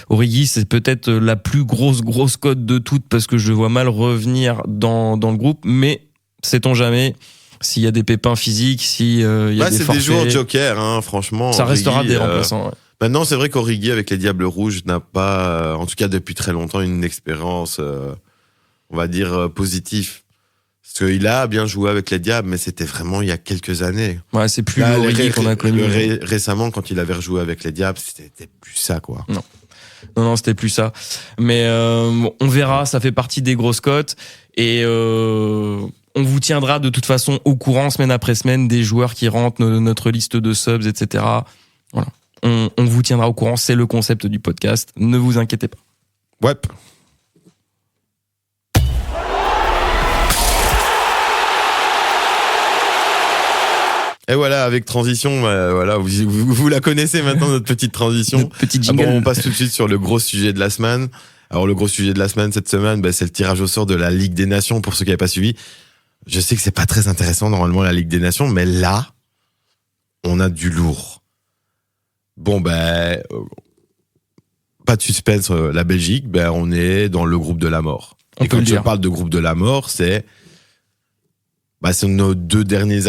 Origi, c'est peut-être la plus grosse cote de toutes, parce que je le vois mal revenir dans le groupe, mais sait-on jamais s'il y a des pépins physiques, s'il y a des forfaits. C'est des joueurs joker, hein, franchement. Ça restera des remplaçants. Ouais. Maintenant, c'est vrai qu'Origi, avec les Diables Rouges, n'a pas, en tout cas depuis très longtemps, une expérience, on va dire, positive. Parce qu'il a bien joué avec les Diables, mais c'était vraiment il y a quelques années. Ouais, c'est plus l'Origi qu'on a connu. Récemment, quand il avait rejoué avec les Diables, c'était plus ça, quoi. Non, c'était plus ça. Mais on verra, ça fait partie des grosses cotes. Et on vous tiendra de toute façon au courant, semaine après semaine, des joueurs qui rentrent, notre liste de subs, etc. Voilà. On vous tiendra au courant, c'est le concept du podcast. Ne vous inquiétez pas. Ouais. Et voilà, avec transition, voilà, vous la connaissez maintenant, notre petite transition. Notre petite jingle. On passe tout de suite sur le gros sujet de la semaine. Alors, le gros sujet de la semaine, cette semaine, c'est le tirage au sort de la Ligue des Nations, pour ceux qui n'avaient pas suivi. Je sais que c'est pas très intéressant, normalement, la Ligue des Nations, mais là, on a du lourd. Bon, pas de suspense, la Belgique, on est dans le groupe de la mort. Et quand je parle de groupe de la mort, c'est nos deux derniers,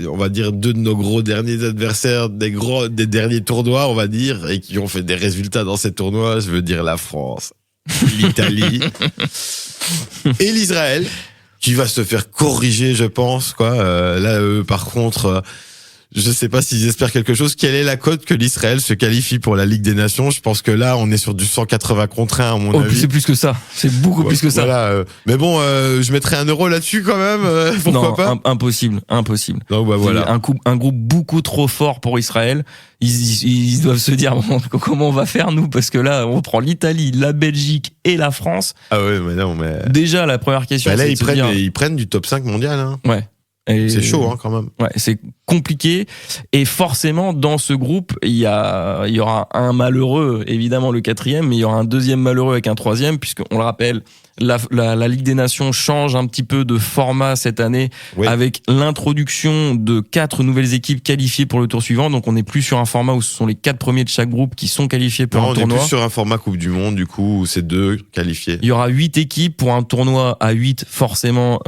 on va dire, deux de nos gros derniers adversaires des derniers tournois, on va dire, et qui ont fait des résultats dans ces tournois. Je veux dire la France, l'Italie et l'Israël, qui va se faire corriger, je pense, quoi. Par contre, je sais pas s'ils espèrent quelque chose. Quelle est la cote que l'Israël se qualifie pour la Ligue des Nations? Je pense que là, on est sur du 180 contre 1, à mon avis. C'est plus que ça. C'est beaucoup plus que ça. Voilà. Mais bon, je mettrais 1 euro là-dessus quand même. Pourquoi pas? Impossible. Donc, voilà. Un groupe beaucoup trop fort pour Israël. Ils doivent se dire, bon, comment on va faire, nous? Parce que là, on prend l'Italie, la Belgique et la France. Ah ouais, mais non, mais. Déjà, la première question, là, ils prennent du top 5 mondial, hein. Ouais. C'est chaud, hein, quand même. Ouais, c'est compliqué. Et forcément, dans ce groupe, il y aura un malheureux, évidemment le 4e, mais il y aura un deuxième malheureux avec un 3e, puisqu'on le rappelle, la Ligue des Nations change un petit peu de format cette année, oui, avec l'introduction de 4 nouvelles équipes qualifiées pour le tour suivant. Donc on n'est plus sur un format où ce sont les 4 premiers de chaque groupe qui sont qualifiés pour un tournoi. On est plus sur un format Coupe du Monde, du coup, où c'est 2 qualifiés. Il y aura 8 équipes pour un tournoi à 8, forcément,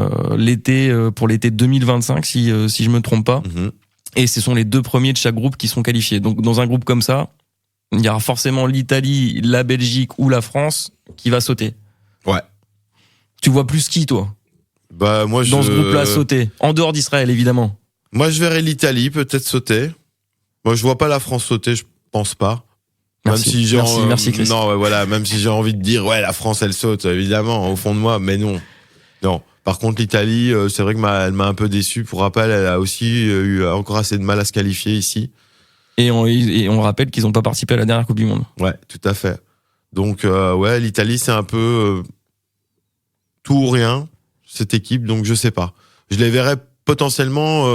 pour l'été 2025, si je me trompe pas. Mm-hmm. Et ce sont les 2 premiers de chaque groupe qui sont qualifiés. Donc dans un groupe comme ça, il y aura forcément l'Italie, la Belgique ou la France qui va sauter. Ouais. Tu vois plus qui, toi? Moi, dans ce groupe-là, sauter. En dehors d'Israël, évidemment. Moi, je verrais l'Italie peut-être sauter. Moi, je vois pas la France sauter, je pense pas. Merci, merci Chris. Non, voilà, même si j'ai envie de dire, ouais, la France, elle saute, évidemment, au fond de moi, mais non. Non. Par contre, l'Italie, c'est vrai que elle m'a un peu déçu. Pour rappel, elle a aussi eu encore assez de mal à se qualifier ici. Et on rappelle qu'ils n'ont pas participé à la dernière Coupe du Monde. Ouais, tout à fait. Donc, ouais, l'Italie, c'est un peu tout ou rien, cette équipe, donc je sais pas. Je les verrais potentiellement,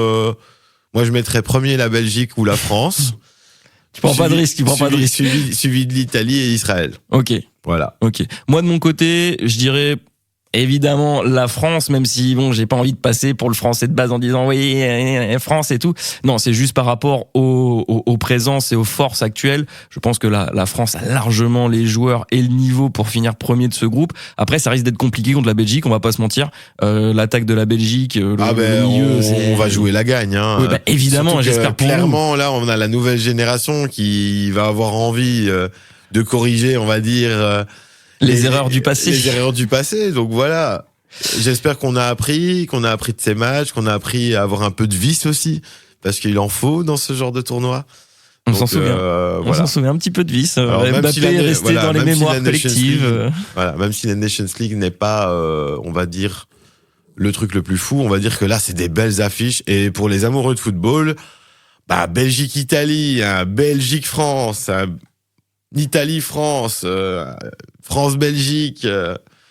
moi je mettrais premier la Belgique ou la France. Tu prends pas de risque, Suivi de l'Italie et Israël. Ok. Voilà. Ok. Moi de mon côté, je dirais évidemment la France, même si bon, j'ai pas envie de passer pour le français de base en disant oui, France et tout. Non, c'est juste par rapport aux présences et aux forces actuelles. Je pense que la France a largement les joueurs et le niveau pour finir premier de ce groupe. Après, ça risque d'être compliqué contre la Belgique, on va pas se mentir. L'attaque de la Belgique, le milieu, on va jouer la gagne, hein. Oui, évidemment, j'espère pour clairement, là, on a la nouvelle génération qui va avoir envie de corriger, on va dire, les erreurs du passé. Les erreurs du passé. Donc voilà. J'espère qu'on a appris de ces matchs, qu'on a appris à avoir un peu de vice aussi, parce qu'il en faut dans ce genre de tournoi. On s'en souvient. On s'en souvient un petit peu de vice. Mbappé est resté dans les mémoires collectives. Même si la Nations League n'est pas, on va dire, le truc le plus fou, on va dire que là, c'est des belles affiches. Et pour les amoureux de football, Belgique-Italie, Belgique-France, Italie-France, France-Belgique.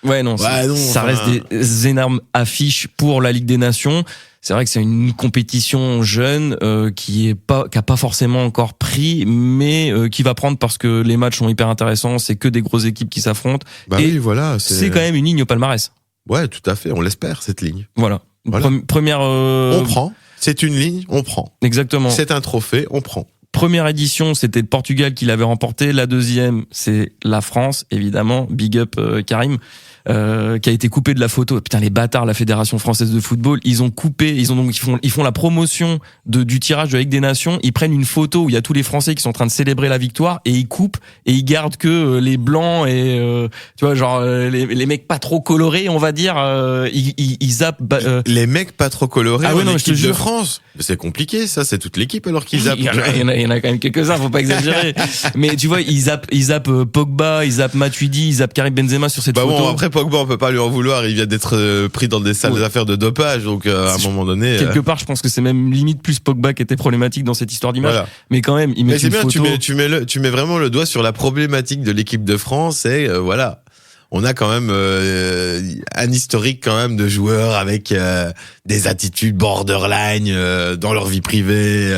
Ça reste des énormes affiches pour la Ligue des Nations. C'est vrai que c'est une compétition jeune qui a pas forcément encore pris, mais qui va prendre parce que les matchs sont hyper intéressants. C'est que des grosses équipes qui s'affrontent. C'est quand même une ligne au palmarès. Ouais, tout à fait. On l'espère, cette ligne. Voilà. Première. On prend. C'est une ligne, on prend. Exactement. C'est un trophée, on prend. Première édition, c'était le Portugal qui l'avait remporté. La deuxième, c'est la France, évidemment. Big up Karim, qui a été coupé de la photo. Putain, les bâtards, la Fédération française de football, ils font la promotion du tirage de la Ligue des Nations. Ils prennent une photo où il y a tous les Français qui sont en train de célébrer la victoire et ils coupent et ils gardent que les blancs et tu vois, genre les mecs pas trop colorés, on va dire. Ils zappent. Les mecs pas trop colorés. L'équipe de France. C'est compliqué, ça. C'est toute l'équipe alors qu'ils zappent. Il y en a quand même quelques-uns, faut pas exagérer. Mais tu vois, ils zappent Pogba, ils zappent Matuidi, ils zappent Karim Benzema sur cette photo. Bon, après Pogba, on peut pas lui en vouloir. Il vient d'être pris dans des sales affaires de dopage, donc à un moment donné. Quelque part, je pense que c'est même limite plus Pogba qui était problématique dans cette histoire d'image. Voilà. Mais quand même, il met une photo. Tu mets vraiment le doigt sur la problématique de l'équipe de France. Et voilà. On a quand même un historique quand même de joueurs avec des attitudes borderline dans leur vie privée,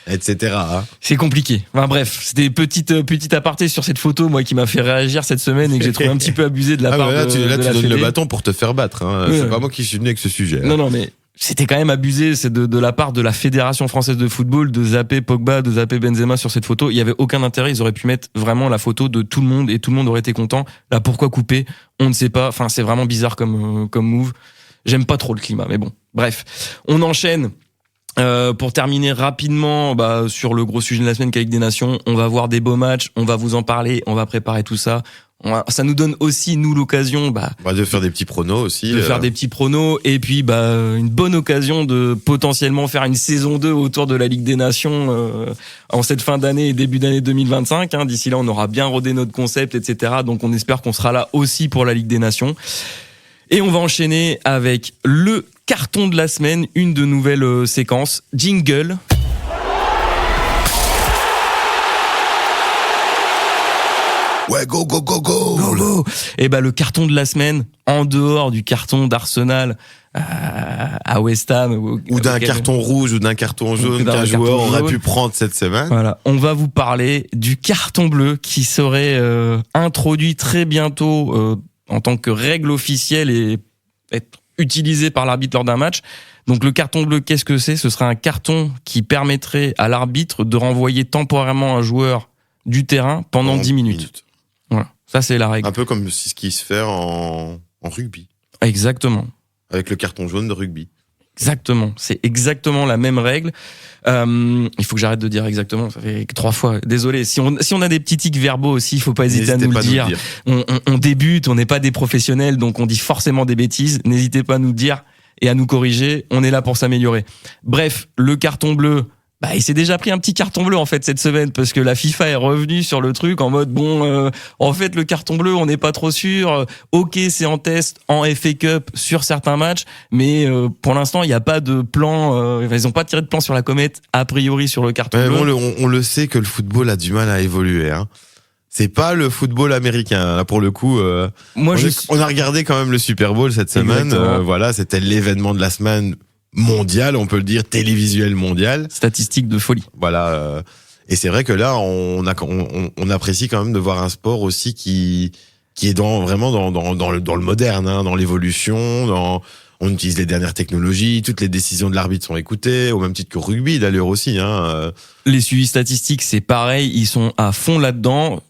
etc. C'est compliqué. Enfin, bref, c'était petite aparté sur cette photo, moi, qui m'a fait réagir cette semaine et que j'ai trouvé un petit peu abusé de la part là, de tu la donnes Fédé. le bâton pour te faire battre. C'est pas moi qui suis venu avec ce sujet. Non, mais c'était quand même abusé, c'est de la part de la Fédération française de football de zapper Pogba, de zapper Benzema sur cette photo. Il y avait aucun intérêt, ils auraient pu mettre vraiment la photo de tout le monde et tout le monde aurait été content. Là, pourquoi couper? On ne sait pas. Enfin, c'est vraiment bizarre comme move. J'aime pas trop le climat, mais bon. Bref, on enchaîne. Pour terminer rapidement sur le gros sujet de la semaine qu'avec des Nations, on va voir des beaux matchs, on va vous en parler, on va préparer tout ça. Ça nous donne aussi nous l'occasion de faire des petits pronos aussi, faire des petits pronos et puis une bonne occasion de potentiellement faire une saison 2 autour de la Ligue des Nations en cette fin d'année et début d'année 2025. D'ici là, on aura bien rodé notre concept, etc. Donc on espère qu'on sera là aussi pour la Ligue des Nations. Et on va enchaîner avec le carton de la semaine, une de nouvelles séquences. Jingle. Ouais, go, go, go, go, go, go. Et le carton de la semaine, en dehors du carton d'Arsenal à West Ham. Ou d'un carton rouge ou d'un carton jaune qu'un joueur aurait pu prendre cette semaine. Voilà. On va vous parler du carton bleu qui serait introduit très bientôt en tant que règle officielle et être utilisé par l'arbitre lors d'un match. Donc le carton bleu, qu'est-ce que c'est? Ce serait un carton qui permettrait à l'arbitre de renvoyer temporairement un joueur du terrain pendant 10 minutes. Voilà, ça c'est la règle. Un peu comme ce qui se fait en rugby. Exactement. Avec le carton jaune de rugby. Exactement, c'est exactement la même règle. Il faut que j'arrête de dire exactement, ça fait 3 fois. Désolé, si on a des petits tics verbaux aussi, il faut pas hésiter à nous le dire. On débute, on n'est pas des professionnels, donc on dit forcément des bêtises. N'hésitez pas à nous le dire et à nous corriger, on est là pour s'améliorer. Bref, le carton bleu, il s'est déjà pris un petit carton bleu en fait cette semaine parce que la FIFA est revenue sur le truc en mode en fait le carton bleu on n'est pas trop sûr. Ok, c'est en test en FA Cup sur certains matchs, mais pour l'instant il n'y a pas de plan. Ils n'ont pas tiré de plan sur la comète a priori sur le carton bleu. On le sait que le football a du mal à évoluer. C'est pas le football américain là pour le coup. On a regardé quand même le Super Bowl cette semaine. Voilà, c'était l'événement de la semaine. Mondial, on peut le dire, télévisuel mondial. Statistique de folie. Voilà. Et c'est vrai que là, on apprécie quand même de voir un sport aussi qui est vraiment dans le moderne, dans l'évolution, on utilise les dernières technologies, toutes les décisions de l'arbitre sont écoutées, au même titre que le rugby d'ailleurs aussi. Les suivis statistiques, c'est pareil, ils sont à fond là-dedans.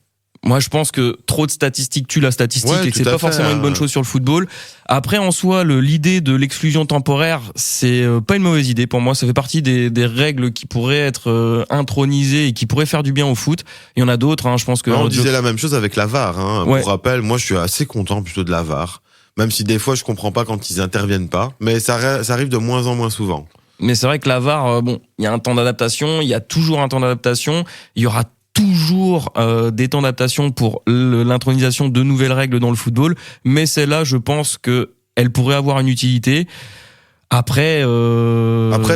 Moi, je pense que trop de statistiques tue la statistique et que c'est pas forcément une bonne chose sur le football. Après, en soi, l'idée de l'exclusion temporaire, c'est pas une mauvaise idée pour moi. Ça fait partie des règles qui pourraient être intronisées et qui pourraient faire du bien au foot. Il y en a d'autres, je pense que... on disait la même chose avec la VAR. Pour rappel, moi, je suis assez content plutôt de la VAR. Même si des fois, je comprends pas quand ils interviennent pas. Mais ça arrive de moins en moins souvent. Mais c'est vrai que la VAR, il y a un temps d'adaptation, il y a toujours un temps d'adaptation, il y aura toujours des temps d'adaptation pour l'intronisation de nouvelles règles dans le football, mais celle-là, je pense que elle pourrait avoir une utilité. Après,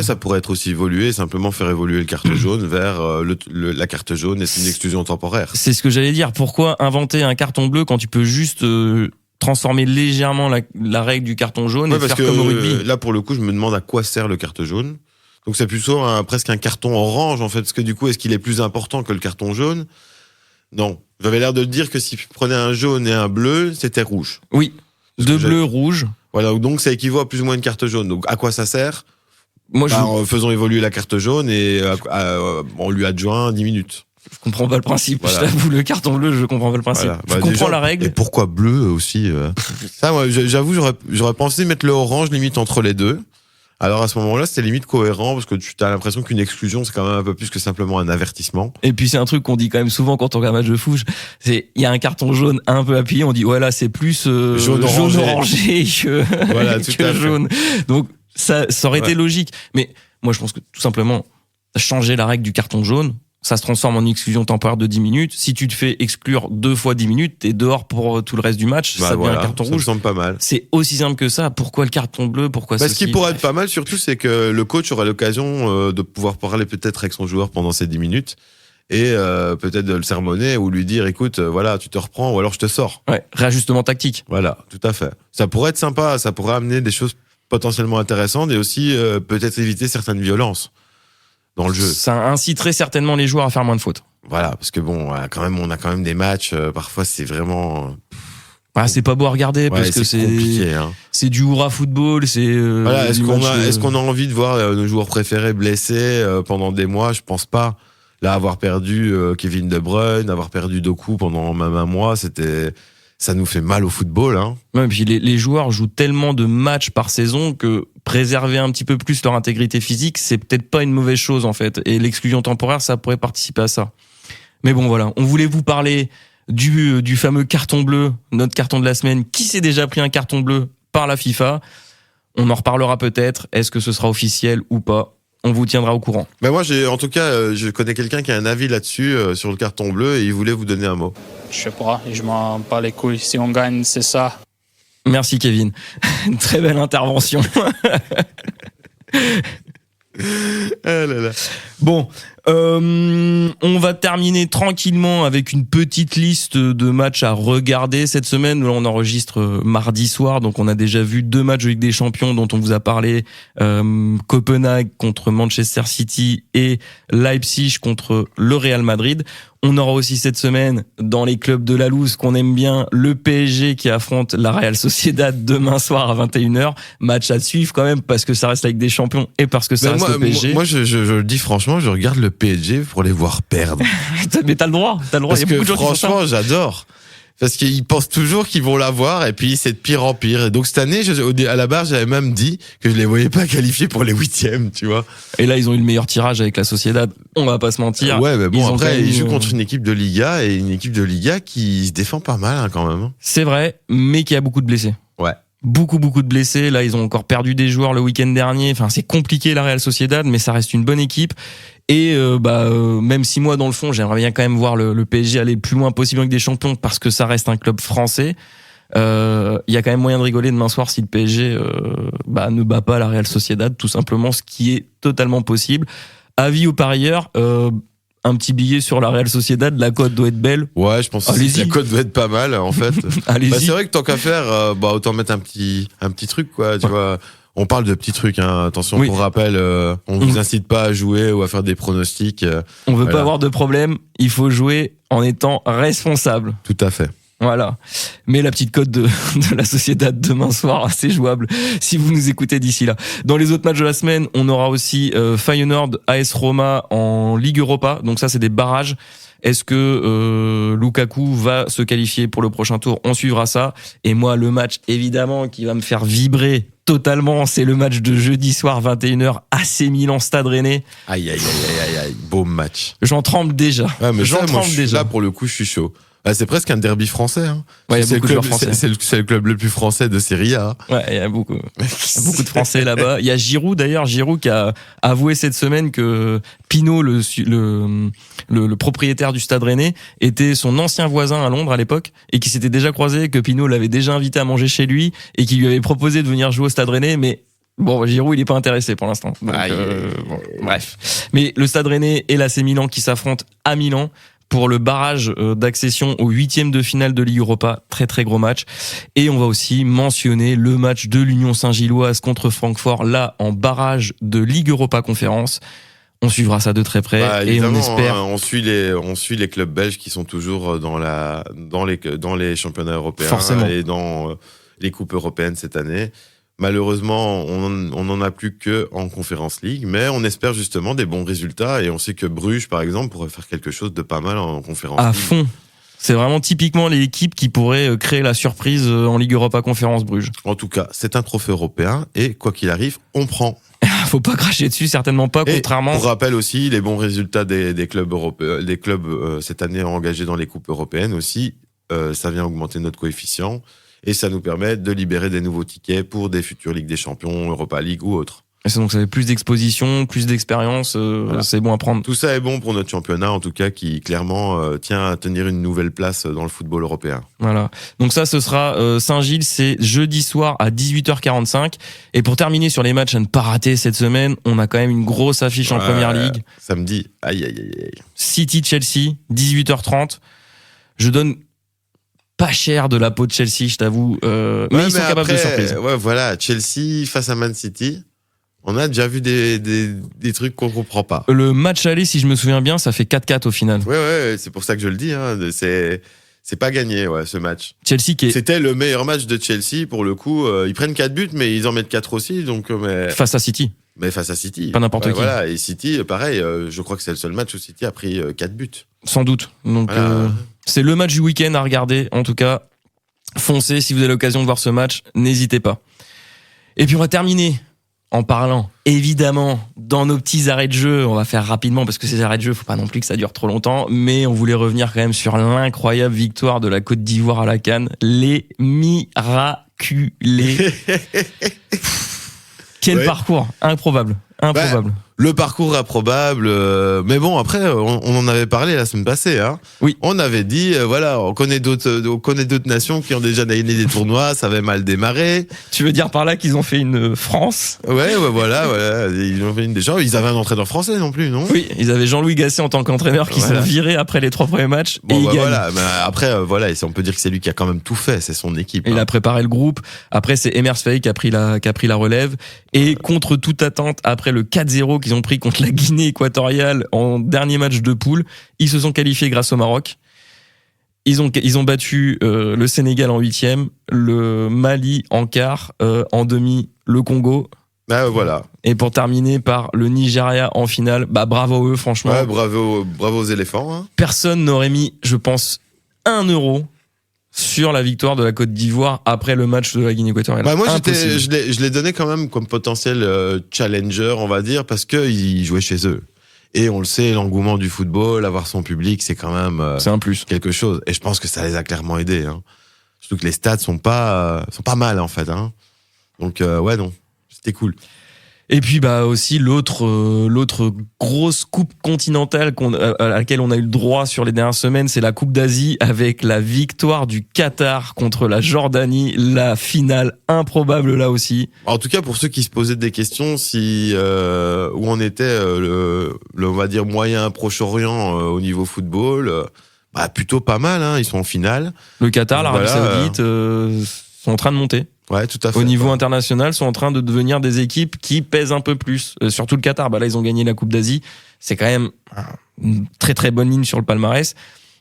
ça pourrait être aussi évolué, simplement faire évoluer le carte jaune vers la carte jaune et c'est une exclusion temporaire. C'est ce que j'allais dire. Pourquoi inventer un carton bleu quand tu peux juste transformer légèrement la règle du carton jaune et faire comme au rugby? Là, pour le coup, je me demande à quoi sert le carte jaune. Donc c'est plutôt presque un carton orange en fait, parce que du coup, est-ce qu'il est plus important que le carton jaune? Non. J'avais l'air de dire que si tu prenais un jaune et un bleu, c'était rouge. Oui, deux bleus, rouges. Voilà, donc ça équivaut à plus ou moins une carte jaune. Donc à quoi ça sert? Moi, faisons évoluer la carte jaune et on lui adjoint 10 minutes. Je comprends pas le principe. Voilà. Je t'avoue, le carton bleu, je comprends pas le principe. Voilà. Je comprends la règle. Et pourquoi bleu aussi Ça, moi, j'avoue, j'aurais pensé mettre le orange limite entre les deux. Alors à ce moment-là, c'était limite cohérent parce que tu as l'impression qu'une exclusion, c'est quand même un peu plus que simplement un avertissement. Et puis c'est un truc qu'on dit quand même souvent quand on regarde un match de foot, c'est il y a un carton jaune un peu appuyé, on dit ouais là c'est plus jaune orangé que, voilà, que jaune. Donc ça aurait été logique. Mais moi je pense que tout simplement changer la règle du carton jaune, ça se transforme en exclusion temporaire de 10 minutes. Si tu te fais exclure 2 fois 10 minutes, t'es dehors pour tout le reste du match. Ça devient un carton rouge. Ça me semble pas mal. C'est aussi simple que ça. Pourquoi le carton bleu? Pourquoi ce qui pourrait être pas mal, surtout, c'est que le coach aura l'occasion de pouvoir parler peut-être avec son joueur pendant ces 10 minutes et peut-être de le sermonner ou lui dire, écoute, voilà, tu te reprends ou alors je te sors. Ouais, réajustement tactique. Voilà, tout à fait. Ça pourrait être sympa. Ça pourrait amener des choses potentiellement intéressantes et aussi peut-être éviter certaines violences dans le jeu. Ça inciterait certainement les joueurs à faire moins de fautes. Voilà, parce que bon, on a quand même des matchs, parfois c'est vraiment... c'est pas beau à regarder parce que c'est compliqué, hein. C'est du hurrah football, c'est voilà, est-ce qu'on a envie de voir nos joueurs préférés blessés pendant des mois? Je pense pas. Là, avoir perdu Kevin De Bruyne, avoir perdu Doku pendant même un mois, ça nous fait mal au football, hein. Ouais, et puis les joueurs jouent tellement de matchs par saison que préserver un petit peu plus leur intégrité physique, c'est peut-être pas une mauvaise chose en fait. Et l'exclusion temporaire, ça pourrait participer à ça. Mais bon, voilà, on voulait vous parler du fameux carton bleu, notre carton de la semaine. Qui s'est déjà pris un carton bleu par la FIFA? On en reparlera peut-être. Est-ce que ce sera officiel ou pas? On vous tiendra au courant. Mais moi, en tout cas, je connais quelqu'un qui a un avis là-dessus, sur le carton bleu, et il voulait vous donner un mot. Je sais pas, je m'en bats les couilles. Si on gagne, c'est ça. Merci Kevin. Une très belle intervention. Ah là là. Bon, on va terminer tranquillement avec une petite liste de matchs à regarder cette semaine. On enregistre mardi soir, donc on a déjà vu 2 matchs de Ligue des Champions dont on vous a parlé. Copenhague contre Manchester City et Leipzig contre le Real Madrid. On aura aussi cette semaine, dans les clubs de la loose qu'on aime bien, le PSG qui affronte la Real Sociedad demain soir à 21h. Match à suivre quand même parce que ça reste la Ligue des Champions et parce que ça reste le PSG. Moi, je le dis franchement, je regarde le PSG pour les voir perdre. Mais t'as le droit. Parce que franchement, j'adore. Parce qu'ils pensent toujours qu'ils vont l'avoir et puis c'est de pire en pire. Et donc cette année, à la barre, j'avais même dit que je les voyais pas qualifiés pour les 8e, tu vois. Et là, ils ont eu le meilleur tirage avec la Sociedad. On va pas se mentir. Ouais, mais bon, après, ils jouent contre une équipe de Liga et une équipe de Liga qui se défend pas mal, hein, quand même. C'est vrai, mais qui a beaucoup de blessés. Ouais. Beaucoup de blessés. Là, ils ont encore perdu des joueurs le week-end dernier. Enfin, c'est compliqué la Real Sociedad, mais ça reste une bonne équipe. Et même si moi, dans le fond, j'aimerais bien quand même voir le PSG aller le plus loin possible avec des champions parce que ça reste un club français. Il y a quand même moyen de rigoler demain soir si le PSG ne bat pas la Real Sociedad, tout simplement, ce qui est totalement possible. Avis aux parieurs, un petit billet sur la Real Sociedad, la cote doit être belle. Ouais, je pense que la cote doit être pas mal, en fait. Allez-y. C'est vrai que tant qu'à faire, autant mettre un petit truc, quoi, tu vois. On parle de petits trucs, hein. Attention, pour rappel, on vous incite pas à jouer ou à faire des pronostics. On veut pas avoir de problème. Il faut jouer en étant responsable. Tout à fait. Voilà. Mais la petite cote de la Sociedad demain soir, c'est jouable si vous nous écoutez d'ici là. Dans les autres matchs de la semaine, on aura aussi Feyenoord, AS Roma en Ligue Europa. Donc ça, c'est des barrages. Est-ce que Lukaku va se qualifier pour le prochain tour? On suivra ça. Et moi, le match, évidemment, qui va me faire vibrer totalement, c'est le match de jeudi soir, 21h, AC Milan, Stade Rennais. Aïe, beau match. J'en tremble déjà. Ouais, mais j'en tremble déjà. Là, pour le coup, je suis chaud. Ah, c'est presque un derby français. Hein. Ouais, il y a c'est, beaucoup le de club, joueurs français. c'est le club le plus français de Serie A. Ouais, il y a beaucoup de Français là-bas. Il y a Giroud d'ailleurs, Giroud qui a avoué cette semaine que Pinault, le propriétaire du Stade Rennais, était son ancien voisin à Londres à l'époque et qui s'était déjà croisé, que Pinault l'avait déjà invité à manger chez lui et qui lui avait proposé de venir jouer au Stade Rennais, mais bon, Giroud, il est pas intéressé pour l'instant. Donc, bon, bref. Mais le Stade Rennais et l'AC Milan qui s'affrontent à Milan pour le barrage d'accession au 8e de finale de Ligue Europa. Très très gros match. Et on va aussi mentionner le match de l'Union Saint-Gilloise contre Francfort, là en barrage de Ligue Europa Conférence. On suivra ça de très près et on espère. On suit les clubs belges qui sont toujours dans les championnats européens. Forcément. Et dans les coupes européennes cette année. Malheureusement, on n'en a plus que en Conference League, mais on espère justement des bons résultats et on sait que Bruges, par exemple, pourrait faire quelque chose de pas mal en Conference League. À fond. C'est vraiment typiquement l'équipe qui pourrait créer la surprise en Ligue Europa Conférence Bruges. En tout cas, c'est un trophée européen et quoi qu'il arrive, on prend. Faut pas cracher dessus, certainement pas, Et contrairement. pour rappel aussi, les bons résultats des clubs européens, des clubs cette année engagés dans les coupes européennes aussi, ça vient augmenter notre coefficient. Et ça nous permet de libérer des nouveaux tickets pour des futures Ligues des Champions, Europa League ou autres. Et donc ça fait plus d'exposition, plus d'expérience, Voilà. c'est bon à prendre. Tout ça est bon pour notre championnat, en tout cas, qui clairement tient à tenir une nouvelle place dans le football européen. Voilà. Donc ça, ce sera Saint-Gilles, c'est jeudi soir à 18h45. Et pour terminer sur les matchs à ne pas rater cette semaine, on a quand même une grosse affiche en Première Ligue. Samedi, aïe, aïe, aïe, aïe. City-Chelsea, 18h30. Je donne pas cher de la peau de Chelsea, je t'avoue. Mais ils sont capables de surprise. Ouais, voilà, Chelsea face à Man City. On a déjà vu des trucs qu'on comprend pas. Le match aller, si je me souviens bien, ça fait 4-4 au final. Ouais, c'est pour ça que je le dis. Hein. C'est pas gagné, ouais, ce match. Chelsea qui est C'était le meilleur match de Chelsea pour le coup. Ils prennent 4 buts, mais ils en mettent 4 aussi. Donc, face à City. mais face à City. Pas n'importe qui. Voilà, et City, pareil. Je crois que c'est le seul match où City a pris 4 buts. Sans doute. Donc Voilà. c'est le match du week-end à regarder. En tout cas, foncez si vous avez l'occasion de voir ce match, n'hésitez pas. Et puis on va terminer en parlant, évidemment, dans nos petits arrêts de jeu. On va faire rapidement parce que ces arrêts de jeu, faut pas non plus que ça dure trop longtemps. Mais on voulait revenir quand même sur l'incroyable victoire de la Côte d'Ivoire à la CAN. Les miraculés. Quel Ouais. parcours improbable. Le parcours improbable, mais bon, après, on en avait parlé la semaine passée. Hein. Oui. On avait dit, voilà, on connaît d'autres nations qui ont déjà gagné des tournois, ça avait mal démarré. Tu veux dire par là qu'ils ont fait une France? Ouais, voilà, ils ont fait une déjà. Ils avaient un entraîneur français non plus, non? Oui, ils avaient Jean-Louis Gasset en tant qu'entraîneur qui Voilà. sont virés après les 3 premiers matchs et Bon, ils gagnent. voilà, mais après, voilà, et on peut dire que c'est lui qui a quand même tout fait, c'est son équipe. Et il hein. a préparé le groupe. Après, c'est Emers Faye qui a pris la relève. Et contre toute attente, après le 4-0 qu'ils ont pris contre la Guinée équatoriale en dernier match de poule, ils se sont qualifiés grâce au Maroc. Ils ont battu le Sénégal en 8e, le Mali en quart, en demi le Congo. Bah, voilà. Et pour terminer par le Nigeria en finale, bah bravo eux, franchement. Ouais, bravo aux éléphants. Hein. Personne n'aurait mis, je pense, 1 euro sur la victoire de la Côte d'Ivoire après le match de la Guinée équatoriale. Bah moi, Impossible. je l'ai donné quand même comme potentiel challenger, on va dire, parce qu'ils jouaient chez eux. Et on le sait, l'engouement du football, avoir son public, c'est quand même C'est un plus. quelque chose. Et je pense que ça les a clairement aidés. Hein. Surtout que les stats sont pas mal en fait. Hein. Donc ouais, non, c'était cool. Et puis bah aussi l'autre grosse coupe continentale à laquelle on a eu le droit sur les dernières semaines, c'est la Coupe d'Asie avec la victoire du Qatar contre la Jordanie, la finale improbable là aussi. En tout cas, pour ceux qui se posaient des questions, si où en était le on va dire moyen Proche-Orient au niveau football, bah plutôt pas mal. Hein. Ils sont en finale. Le Qatar, l'Arabie Voilà, Saoudite sont en train de monter. Ouais, tout à fait. Au niveau international, sont en train de devenir des équipes qui pèsent un peu plus. Surtout le Qatar, bah là ils ont gagné la Coupe d'Asie. C'est quand même une très très bonne ligne sur le palmarès.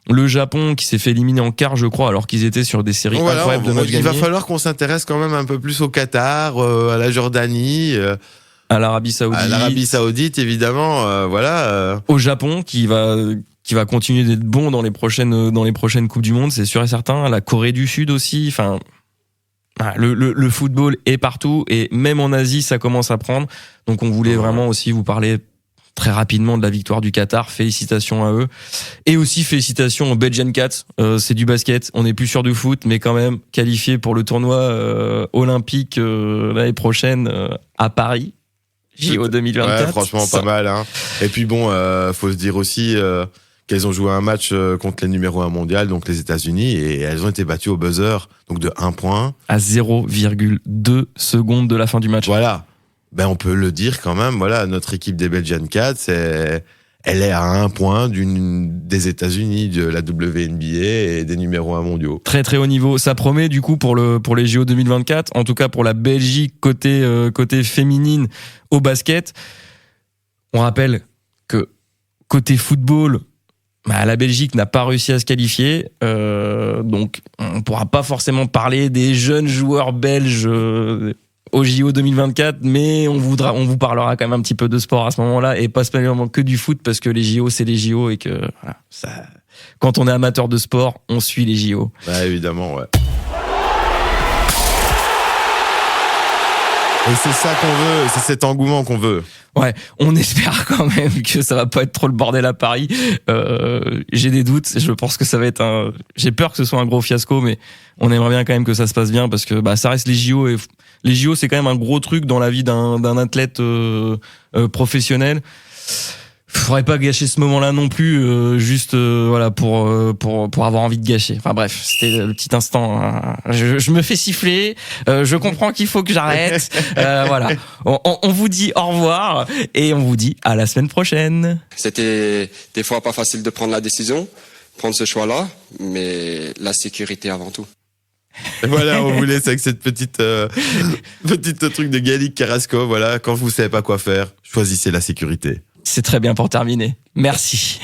Le Japon qui s'est fait éliminer en quart, je crois, alors qu'ils étaient sur des séries Donc voilà, incroyables de matchs il va gagnés. falloir qu'on s'intéresse quand même un peu plus au Qatar, à la Jordanie, À l'Arabie Saoudite. à l'Arabie Saoudite évidemment. Voilà. Au Japon qui va continuer d'être bon dans les prochaines Coupes du Monde, c'est sûr et certain. La Corée du Sud aussi. Enfin, le football est partout et même en Asie, ça commence à prendre. Donc on voulait vraiment aussi vous parler très rapidement de la victoire du Qatar. Félicitations à eux. Et aussi félicitations aux Belgian Cats. C'est du basket. On n'est plus sûr du foot, mais quand même qualifié pour le tournoi olympique l'année prochaine à Paris. JO 2024. Ouais, franchement, pas mal. Hein. Et puis bon, faut se dire aussi qu'elles ont joué un match contre les numéros 1 mondial, donc les États-Unis, et elles ont été battues au buzzer, donc de 1 point. À 0,2 secondes de la fin du match. Voilà. Ben, on peut le dire quand même. Voilà, notre équipe des Belgian Cats, elle est à 1 point des États-Unis, de la WNBA et des numéros 1 mondiaux. Très très haut niveau. Ça promet du coup pour les JO 2024, en tout cas pour la Belgique côté féminine au basket. On rappelle que côté football, la Belgique n'a pas réussi à se qualifier, donc on pourra pas forcément parler des jeunes joueurs belges au JO 2024, mais on vous parlera quand même un petit peu de sport à ce moment-là et pas spécialement que du foot, parce que les JO c'est les JO et que voilà, ça, quand on est amateur de sport, on suit les JO. Bah évidemment, ouais. Et c'est ça qu'on veut, c'est cet engouement qu'on veut. Ouais, on espère quand même que ça va pas être trop le bordel à Paris. J'ai des doutes, je pense que ça va être j'ai peur que ce soit un gros fiasco, mais on aimerait bien quand même que ça se passe bien, parce que ça reste les JO, et les JO c'est quand même un gros truc dans la vie d'un athlète professionnel. Faudrait pas gâcher ce moment-là non plus, juste voilà pour avoir envie de gâcher. Enfin bref, c'était le petit instant. Hein. Je me fais siffler. Je comprends qu'il faut que j'arrête. Voilà. On vous dit au revoir et on vous dit à la semaine prochaine. C'était des fois pas facile de prendre la décision, prendre ce choix-là, mais la sécurité avant tout. Et voilà, on vous laisse avec cette petite truc de Gallic Carrasco. Voilà, quand vous savez pas quoi faire, choisissez la sécurité. C'est très bien pour terminer. Merci.